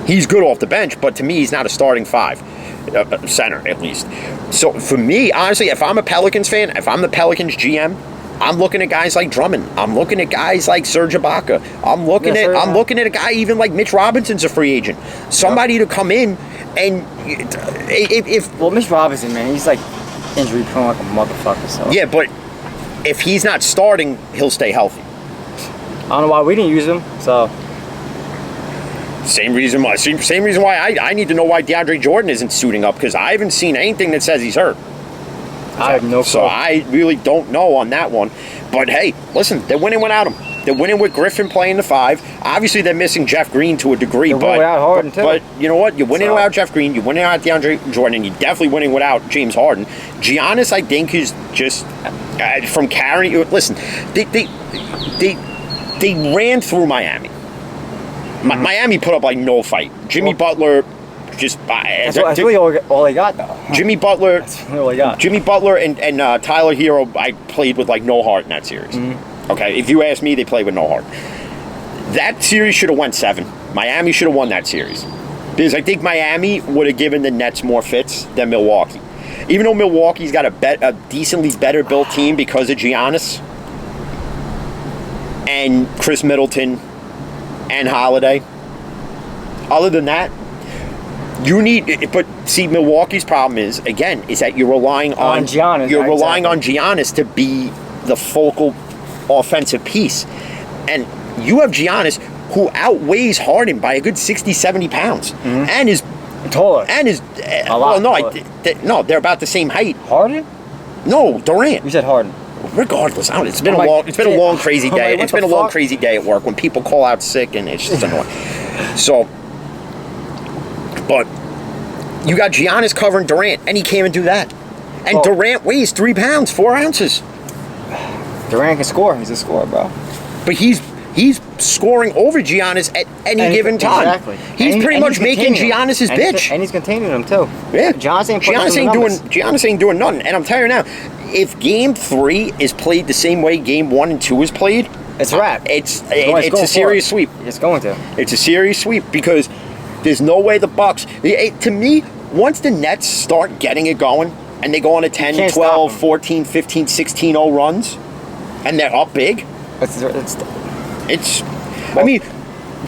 He's good off the bench, but to me, he's not a starting 5, center at least. So for me, honestly, if I'm a Pelicans fan, if I'm the Pelicans GM, I'm looking at guys like Drummond. I'm looking at guys like Serge Ibaka. I'm looking at a guy even like Mitch Robinson's a free agent. Somebody to come in and well, Mitch Robinson, man, he's like injury prone like a motherfucker. So yeah, but if he's not starting, he'll stay healthy. I don't know why we didn't use him. So same reason why I need to know why DeAndre Jordan isn't suiting up, because I haven't seen anything that says he's hurt. I have no clue. So I really don't know on that one. But hey, listen, they're winning without him. They're winning with Griffin playing the 5. Obviously, they're missing Jeff Green to a degree. They're winning without Harden, too. But you know what? You're winning without Jeff Green. You're winning without DeAndre Jordan. And you're definitely winning without James Harden. Giannis, I think, is just from carrying. Listen, they ran through Miami. Miami put up like no fight. Jimmy Butler. That's really all they got, though. Jimmy Butler. That's all they got. Jimmy Butler and Tyler Hero, I played with like no heart in that series. Okay, if you ask me, they played with no heart. That series should have went 7. Miami should have won that series, because I think Miami would have given the Nets more fits than Milwaukee. Even though Milwaukee's got a decently better built team because of Giannis and Chris Middleton and Holiday. Other than that, but see, Milwaukee's problem is that you're relying on Giannis. You're relying on Giannis to be the focal offensive piece, and you have Giannis who outweighs Harden by a good 60, 70 pounds, and is taller. And is a lot. No, they're about the same height. Harden? No, Durant. You said Harden. Regardless, it's been a long, crazy day. It's been a long, crazy day at work when people call out sick, and it's just annoying. So. But you got Giannis covering Durant, and he can't even do that. And Durant weighs 3 pounds, 4 ounces. Durant can score. He's a scorer, bro. But he's scoring over Giannis at any given time. Exactly. He's pretty much making Giannis his bitch. And he's containing him, too. Yeah. Giannis ain't doing nothing. And I'm telling you now, if Game 3 is played the same way Game 1 and 2 is played, it's a wrap. It's a serious sweep. It's going to. It's a serious sweep, because there's no way the Bucks. To me, once the Nets start getting it going and they go on a 10, 12, 14, 15, 16-0 runs, and they're up big, I mean,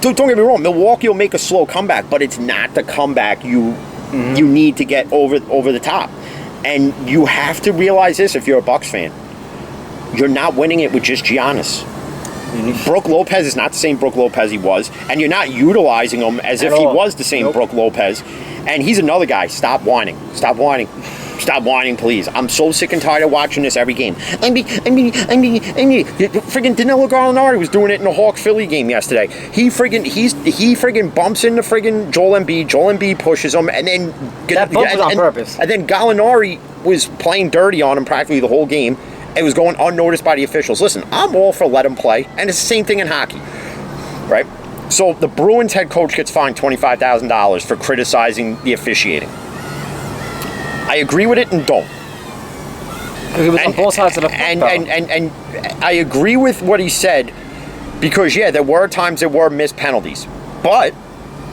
don't get me wrong, Milwaukee will make a slow comeback, but it's not the comeback you need to get over the top. And you have to realize this if you're a Bucks fan. You're not winning it with just Giannis. Brook Lopez is not the same Brook Lopez he was, and you're not utilizing him as if he was the same Brook Lopez. And he's another guy. Stop whining. Stop whining. Stop whining, please. I'm so sick and tired of watching this every game. Friggin' Danilo Gallinari was doing it in the Hawks-Philly game yesterday. He friggin' bumps into friggin' Joel Embiid. Joel Embiid pushes him, and then that bump was on purpose. And then Gallinari was playing dirty on him practically the whole game. It was going unnoticed by the officials. Listen, I'm all for let him play, and it's the same thing in hockey, right? So the Bruins head coach gets fined $25,000 for criticizing the officiating. I agree with it and don't. He was on both sides of the and I agree with what he said because, yeah, there were times there were missed penalties. But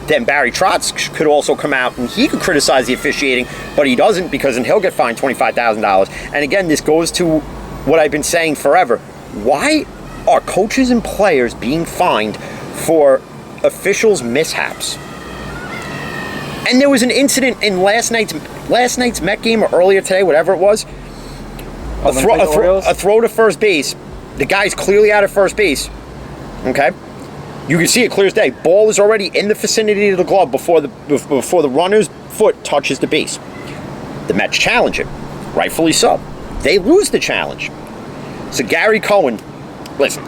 then Barry Trotz could also come out and he could criticize the officiating, but he doesn't because then he'll get fined $25,000. And again, this goes to what I've been saying forever. Why are coaches and players being fined for officials' mishaps? And there was an incident in last night's Met game or earlier today, whatever it was. A throw to first base. The guy's clearly out of first base. Okay? You can see it clear as day. Ball is already in the vicinity of the glove before the runner's foot touches the base. The Mets challenge it. Rightfully so. They lose the challenge. So Gary Cohen, listen,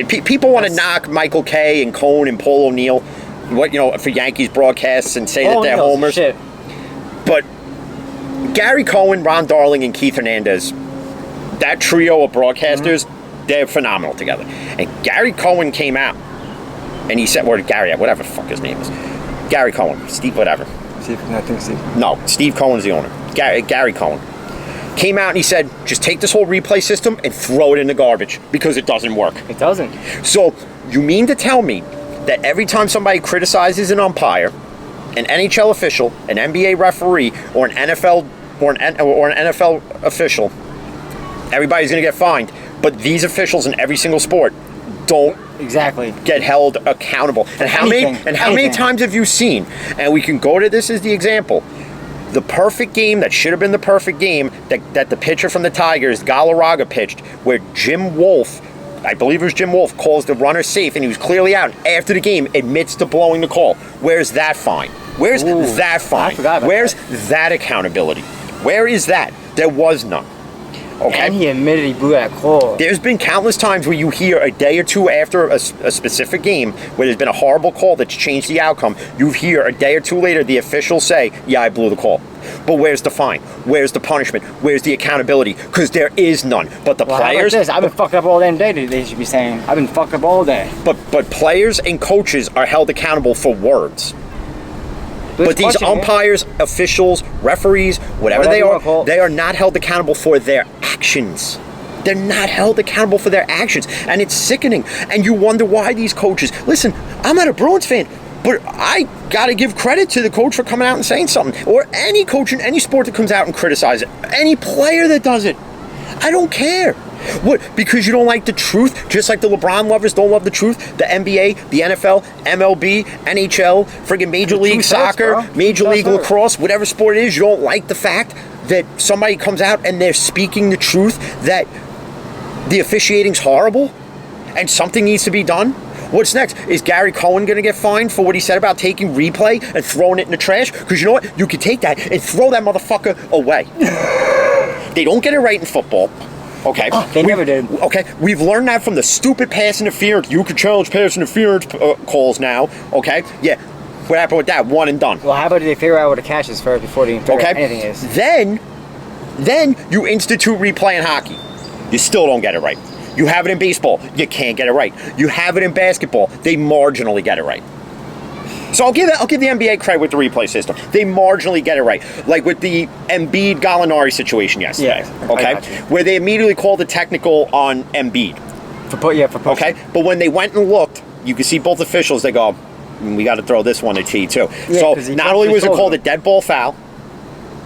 people want to knock Michael Kay and Cohen and Paul O'Neill, for Yankees broadcasts and say that they're homers. Shit. But Gary Cohen, Ron Darling, and Keith Hernandez, that trio of broadcasters, they're phenomenal together. And Gary Cohen came out and he said, whatever the fuck his name is. Gary Cohen, Steve, whatever. No, Steve Cohen's the owner. Gary Cohen came out and he said, just take this whole replay system and throw it in the garbage because it doesn't work. It doesn't. So you mean to tell me that every time somebody criticizes an umpire, an NHL official, an NBA referee, or an NFL official, everybody's going to get fined, but these officials in every single sport don't get held accountable? And how many times have you seen? And we can go to this as the example. The perfect game that should have been the perfect game that the pitcher from the Tigers, Galarraga, pitched, where Jim Wolf, I believe it was Jim Wolf, calls the runner safe and he was clearly out. After the game, admits to blowing the call. Where's that fine? Where's that fine? Where's that accountability? Where is that? There was none. Okay. And he admitted he blew that call. There's been countless times where you hear a day or two after a specific game where there's been a horrible call that's changed the outcome. You hear a day or two later the officials say, yeah, I blew the call. But where's the fine? Where's the punishment? Where's the accountability? Because there is none. But the players... How about this? I've been fucked up all damn day, they should be saying. I've been fucked up all day. But players and coaches are held accountable for words. But these umpires, officials, referees, whatever they are, they are not held accountable for their actions. They're not held accountable for their actions. And it's sickening. And you wonder why these coaches... Listen, I'm not a Bruins fan, but I got to give credit to the coach for coming out and saying something. Or any coach in any sport that comes out and criticizes it. Any player that does it. I don't care. What? Because you don't like the truth? Just like the LeBron lovers don't love the truth? The NBA, the NFL, MLB, NHL, friggin' Major League Soccer, Major League Lacrosse, whatever sport it is, you don't like the fact that somebody comes out and they're speaking the truth that the officiating's horrible and something needs to be done? What's next? Is Gary Cohen going to get fined for what he said about taking replay and throwing it in the trash? Because you know what? You could take that and throw that motherfucker away. They don't get it right in football. Okay. They never did. Okay. We've learned that from the stupid pass interference. You could challenge pass interference calls now. Okay. Yeah. What happened with that? One and done. Well, how about they figure out what a catch is first before they even figure out anything is? Then you institute replay in hockey. You still don't get it right. You have it in baseball. You can't get it right. You have it in basketball. They marginally get it right. So I'll give the NBA credit with the replay system. They marginally get it right. Like with the Embiid Gallinari situation yesterday. Yeah, okay? Where they immediately called a technical on Embiid. For pushing. Okay? But when they went and looked, you could see both officials, they go, we got to throw this one to T too. Yeah, so not only was it called a dead ball foul,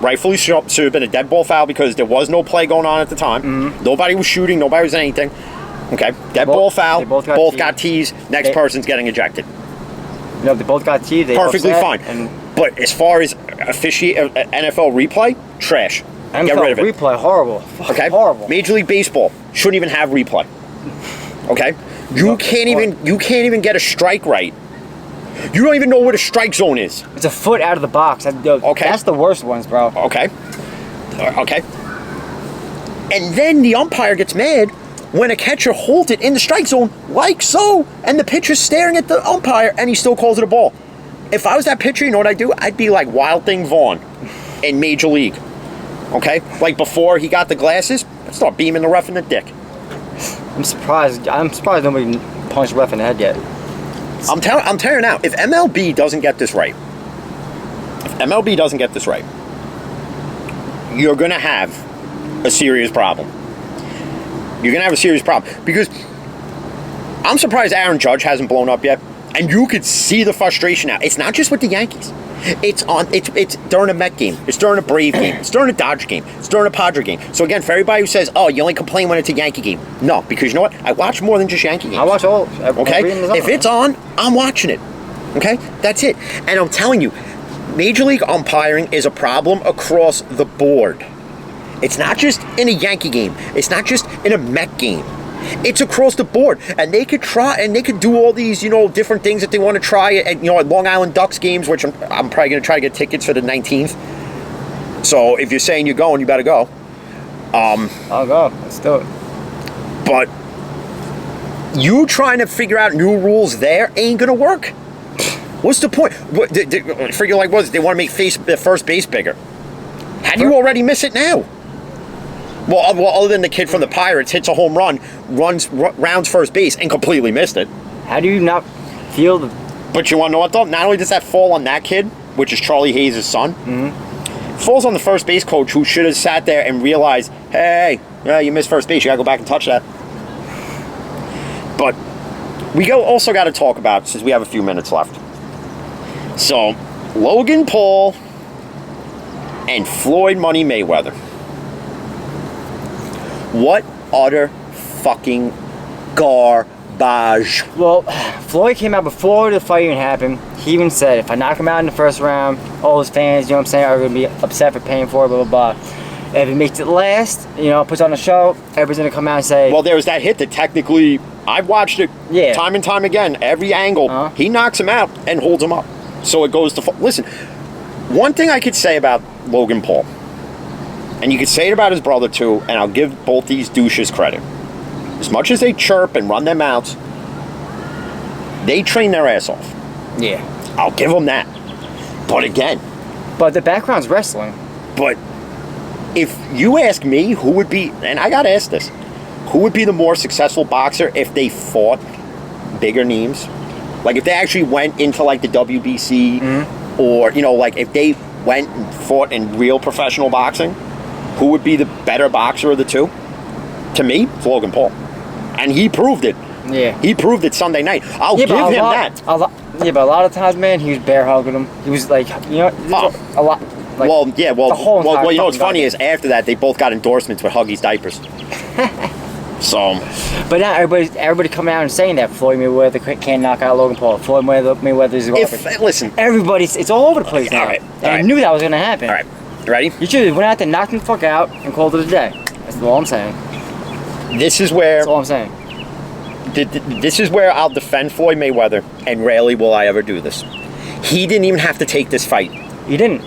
rightfully should have been a dead ball foul because there was no play going on at the time. Mm-hmm. Nobody was shooting, nobody was anything. Okay? Dead ball foul, both got T's, next person's getting ejected. No, they both got T. Perfectly fine. But as far as NFL replay, trash. NFL get rid of it. Replay, horrible. Okay? Horrible. Major League Baseball shouldn't even have replay. Okay? You can't even get a strike right. You don't even know where the strike zone is. It's a foot out of the box. Okay. That's the worst ones, bro. Okay. Okay. And then the umpire gets mad when a catcher holds it in the strike zone, like so, and the pitcher's staring at the umpire, and he still calls it a ball. If I was that pitcher, you know what I'd do? I'd be like Wild Thing Vaughn in Major League. Okay? Like before he got the glasses, I'd start beaming the ref in the dick. I'm surprised nobody punched the ref in the head yet. I'm telling you now, if MLB doesn't get this right, you're going to have a serious problem. You're going to have a serious problem. Because I'm surprised Aaron Judge hasn't blown up yet. And you could see the frustration now. It's not just with the Yankees. It's during a Met game. It's during a Brave game. It's during a Dodger game. It's during a Padre game. So again, for everybody who says, "Oh, you only complain when it's a Yankee game," no, because you know what? I watch more than just Yankee games. I watch all. Okay, if it's on, I'm watching it. Okay, that's it. And I'm telling you, Major League umpiring is a problem across the board. It's not just in a Yankee game. It's not just in a Met game. It's across the board, and they could try, and they could do all these, different things that they want to try at Long Island Ducks games, which I'm probably going to try to get tickets for the 19th. So if you're saying you're going, you better go. I'll go. Let's do it. But you trying to figure out new rules there ain't going to work. What's the point? Figure like what? They want to make the first base bigger. How do you already miss it now? Well, other than the kid from the Pirates hits a home run, rounds first base, and completely missed it. How do you not feel the... But you want to know what, though? Not only does that fall on that kid, which is Charlie Hayes' son, it falls on the first base coach who should have sat there and realized, hey, you missed first base. You got to go back and touch that. But we also got to talk about, since we have a few minutes left. So, Logan Paul and Floyd Money Mayweather. What utter fucking garbage. Well, Floyd came out before the fight even happened. He even said, if I knock him out in the first round, all his fans, are going to be upset for paying for it, blah, blah, blah. If he makes it last, puts on a show, everybody's going to come out and say... Well, there was that hit that technically, I've watched it time and time again, every angle. He knocks him out and holds him up. So it goes to... Listen, one thing I could say about Logan Paul, and you could say it about his brother too, and I'll give both these douches credit. As much as they chirp and run their mouths, they train their ass off. Yeah. I'll give them that. But again... But the background's wrestling. But if you ask me who would be... And I gotta ask this. Who would be the more successful boxer if they fought bigger names? Like if they actually went into like the WBC or, like if they went and fought in real professional boxing, who would be the better boxer of the two? To me, it's Logan Paul. And he proved it. Yeah. He proved it Sunday night. I'll give him that. But a lot of times, man, he was bear hugging him. He was like, a lot. Like, what's funny is after that, they both got endorsements with Huggies diapers. So. But now everybody coming out and saying that Floyd Mayweather can't knock out Logan Paul. Floyd Mayweather is garbage. Listen. It's all over the place now. All right. I knew that was going to happen. All right. Ready? You should have went out there, knocked him the fuck out, and called it a day. That's all I'm saying. This is where... That's all I'm saying. This is where I'll defend Floyd Mayweather, and rarely will I ever do this. He didn't even have to take this fight. He didn't.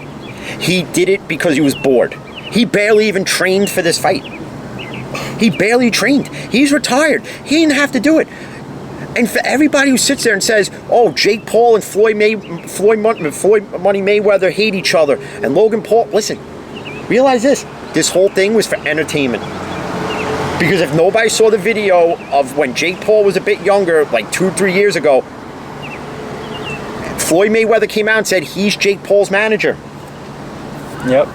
He did it because he was bored. He barely even trained for this fight. He barely trained. He's retired. He didn't have to do it. And for everybody who sits there and says, "Oh, Jake Paul and Floyd Money Mayweather hate each other," and Logan Paul, listen, realize this: this whole thing was for entertainment. Because if nobody saw the video of when Jake Paul was a bit younger, like 2-3 years ago, Floyd Mayweather came out and said he's Jake Paul's manager. Yep.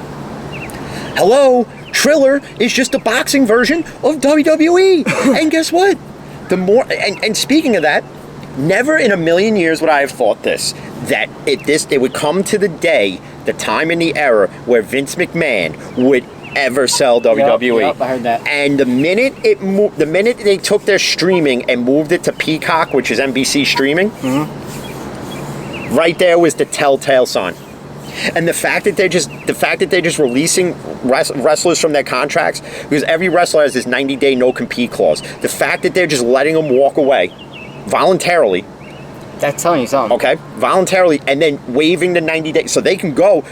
Hello, Triller is just a boxing version of WWE. And guess what? And speaking of that, never in a million years would I have thought that it would come to the day, the time and the era where Vince McMahon would ever sell WWE. Yep, I heard that. And the minute they took their streaming and moved it to Peacock, which is NBC streaming, right there was the telltale sign. And the fact that they're just releasing wrestlers from their contracts, because every wrestler has this 90-day no-compete clause. The fact that they're just letting them walk away voluntarily. That's telling you something. Okay, voluntarily, and then waiving the 90 days, so they can go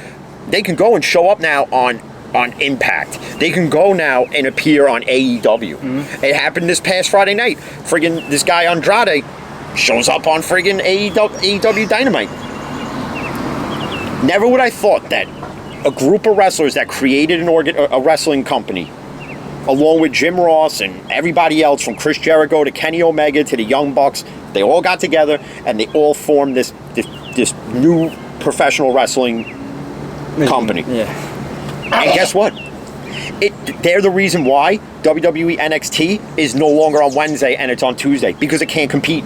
and show up now on Impact. They can go now and appear on AEW. Mm-hmm. It happened this past Friday night. Friggin' this guy Andrade shows up on friggin' AEW Dynamite. Never would I thought that a group of wrestlers that created a wrestling company, along with Jim Ross and everybody else, from Chris Jericho to Kenny Omega to the Young Bucks, they all got together and they all formed this new professional wrestling company. Yeah. And guess what? They're the reason why WWE NXT is no longer on Wednesday and it's on Tuesday, because it can't compete.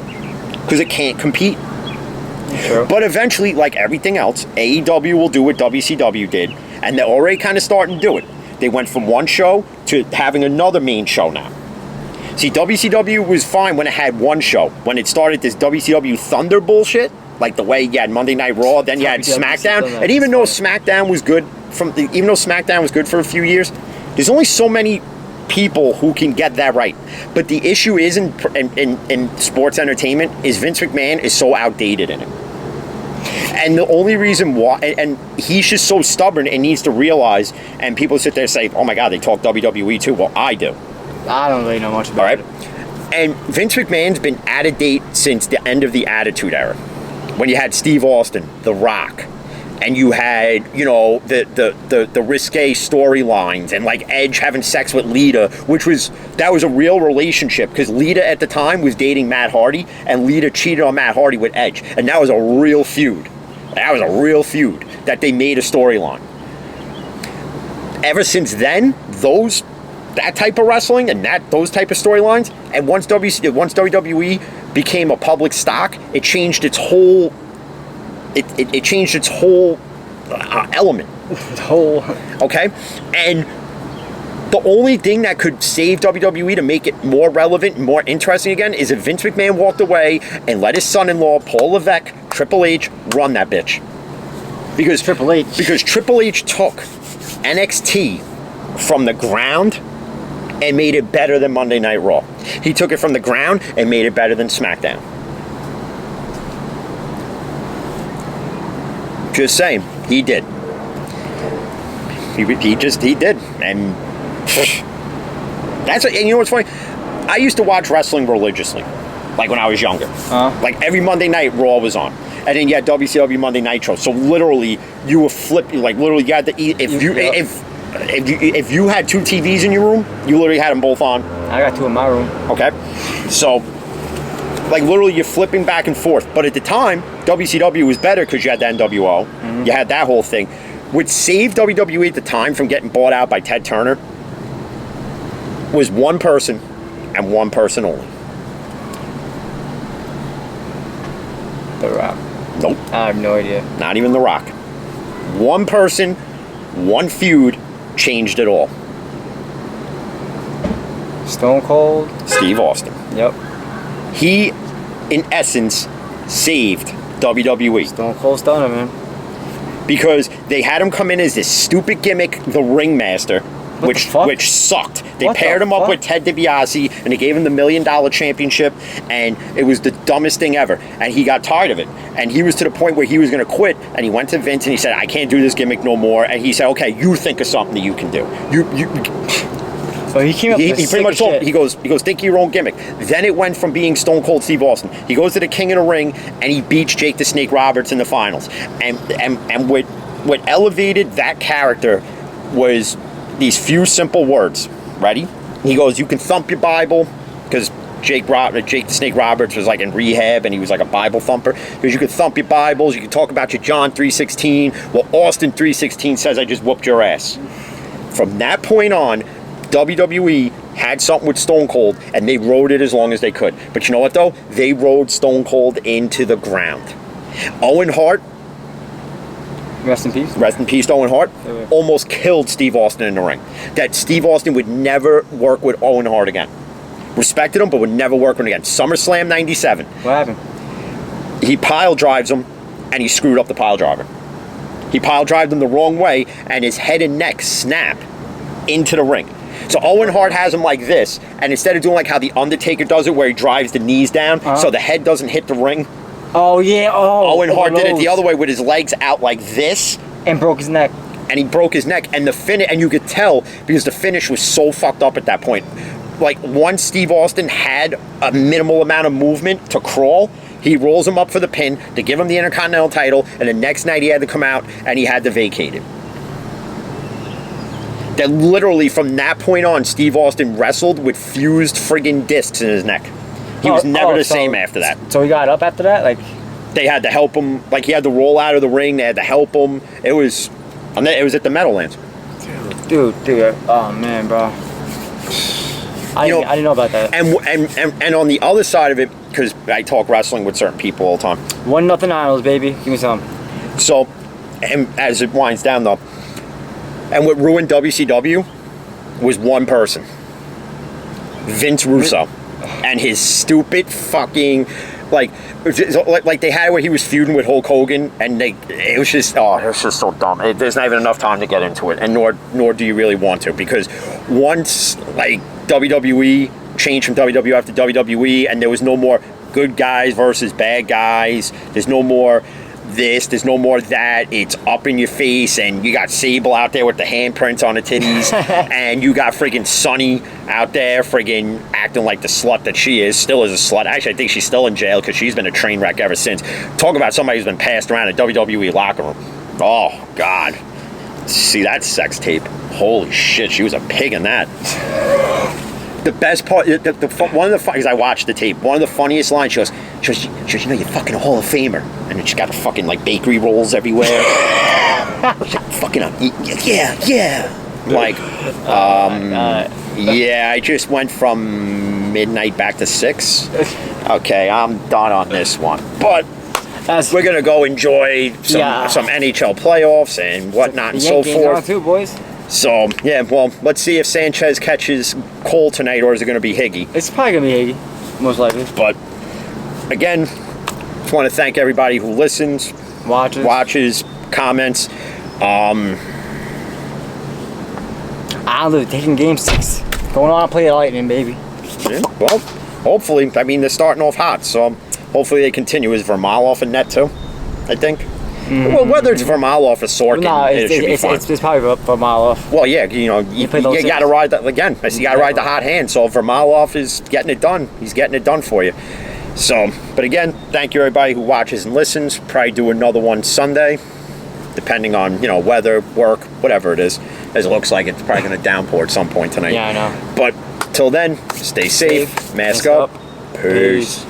True. But eventually, like everything else, AEW will do what WCW did, and they're already kind of starting to do it. They went from one show to having another main show now. See, WCW was fine when it had one show. When it started this WCW Thunder bullshit, like the way you had Monday Night Raw, then you had SmackDown, and even though SmackDown was good for a few years, there's only so many people who can get that right. But the issue is in sports entertainment is Vince McMahon is so outdated in it. And the only reason why, and he's just so stubborn and needs to realize, and people sit there and say, oh my God, they talk WWE too. Well, I do. I don't really know much about it. And Vince McMahon's been out of date since the end of the Attitude Era, when you had Steve Austin, The Rock, and you had, the risque storylines, and like Edge having sex with Lita, that was a real relationship, because Lita at the time was dating Matt Hardy, and Lita cheated on Matt Hardy with Edge, and that was a real feud. That they made a storyline. Ever since then, that type of wrestling and those type of storylines, and once WWE became a public stock, it changed its whole. It changed its whole element. Okay, and the only thing that could save WWE to make it more relevant and more interesting again is if Vince McMahon walked away and let his son-in-law Paul Levesque, Triple H, run that bitch. Because Triple H took NXT from the ground and made it better than Monday Night Raw. He took it from the ground and made it better than SmackDown. Just saying, he did. He did, and and you know what's funny? I used to watch wrestling religiously, like when I was younger. Like every Monday night, Raw was on, and then you had WCW Monday Nitro. So literally, you were flipping. Like literally, you had to eat. If you had two TVs in your room, you literally had them both on. I got two in my room. Okay, so like literally, you're flipping back and forth. But at the time, WCW was better because you had the NWO. Mm-hmm. You had that whole thing. What saved WWE at the time from getting bought out by Ted Turner was one person and one person only. The Rock. Nope. I have no idea. Not even The Rock. One person, one feud changed it all. Stone Cold. Steve Austin. Yep. He, in essence, saved WWE. Stone Cold Stunner, man. Because they had him come in as this stupid gimmick, the Ringmaster, which sucked. They paired him up with Ted DiBiase, and they gave him the $1 Million Championship, and it was the dumbest thing ever. And he got tired of it. And he was to the point where he was going to quit, and he went to Vince and he said, I can't do this gimmick no more. And he said, okay, you think of something that you can do. So he came up with he pretty much told him, he goes, think of your own gimmick. Then it went from being Stone Cold Steve Austin. He goes to the King of the Ring and he beats Jake the Snake Roberts in the finals. And what elevated that character was these few simple words. Ready? He goes, you can thump your Bible, because Jake the Snake Roberts was like in rehab and he was like a Bible thumper. Because you could thump your Bibles, you could talk about your John 3:16. Well, Austin 3:16 says I just whooped your ass. From that point on, WWE had something with Stone Cold, and they rode it as long as they could. But you know what, though? They rode Stone Cold into the ground. Owen Hart, rest in peace. Rest in peace, Owen Hart, almost killed Steve Austin in the ring. That Steve Austin would never work with Owen Hart again. Respected him, but would never work with him again. SummerSlam 97. What happened? He pile drives him, and he screwed up the pile driver. He pile drived him the wrong way, and his head and neck snap into the ring. So Owen Hart has him like this, and instead of doing like how the Undertaker does it, where he drives the knees down so the head doesn't hit the ring. Oh yeah. Oh. Owen Hart did it the other way with his legs out like this, and broke his neck. And he broke his neck, and the finish, and you could tell because the finish was so fucked up at that point. Like once Steve Austin had a minimal amount of movement to crawl, he rolls him up for the pin to give him the Intercontinental title, and the next night he had to come out and he had to vacate it. That literally from that point on, Steve Austin wrestled with fused friggin' discs in his neck. He was never the same after that. So he got up after that? Like they had to help him, like he had to roll out of the ring, they had to help him. It was at the Meadowlands. Dude, oh man, bro. I didn't know about that. And on the other side of it, because I talk wrestling with certain people all the time. 1-0 Isles, baby. Give me some. So, and as it winds down though, and what ruined WCW was one person. Vince Russo. And his stupid fucking, like they had where he was feuding with Hulk Hogan, and it was just so dumb. There's not even enough time to get into it, and nor do you really want to, because once like WWE changed from WWF to WWE, and there was no more good guys versus bad guys. There's no more this, there's no more that. It's up in your face, and you got Sable out there with the handprints on the titties, and you got friggin' Sunny out there friggin' acting like the slut that she is, still is a slut. Actually, I think she's still in jail because she's been a train wreck ever since. Talk about somebody who's been passed around a WWE locker room. Oh, God. See that sex tape? Holy shit, she was a pig in that. The best part, one of the because I watched the tape. One of the funniest lines, she goes, you know, you're fucking a Hall of Famer, and then she got the fucking like bakery rolls everywhere. Fucking yeah. Like, yeah, I just went from midnight back to 6. Okay, I'm done on this one, but we're gonna go enjoy some NHL playoffs and whatnot and so forth. Too, boys. So, yeah, well, let's see if Sanchez catches Cole tonight, or is it going to be Higgy? It's probably going to be Higgy, most likely. But, again, just want to thank everybody who listens, watches, comments. I don't know, taking game 6. Going on and play the Lightning, baby. Yeah, well, hopefully. I mean, they're starting off hot, so hopefully they continue. Is Vermaloff in net, too, I think? Mm-hmm. Well, whether it's Vermaloff or Sorkin, it should be fine. It's probably Vermaloff. Well, yeah, you know, you got to ride that again. You got to ride the hot hand. So Vermaloff is getting it done. He's getting it done for you. So, but again, thank you everybody who watches and listens. Probably do another one Sunday, depending on weather, work, whatever it is. As it looks like it's probably going to downpour at some point tonight. Yeah, I know. But till then, stay safe, mask up. Peace.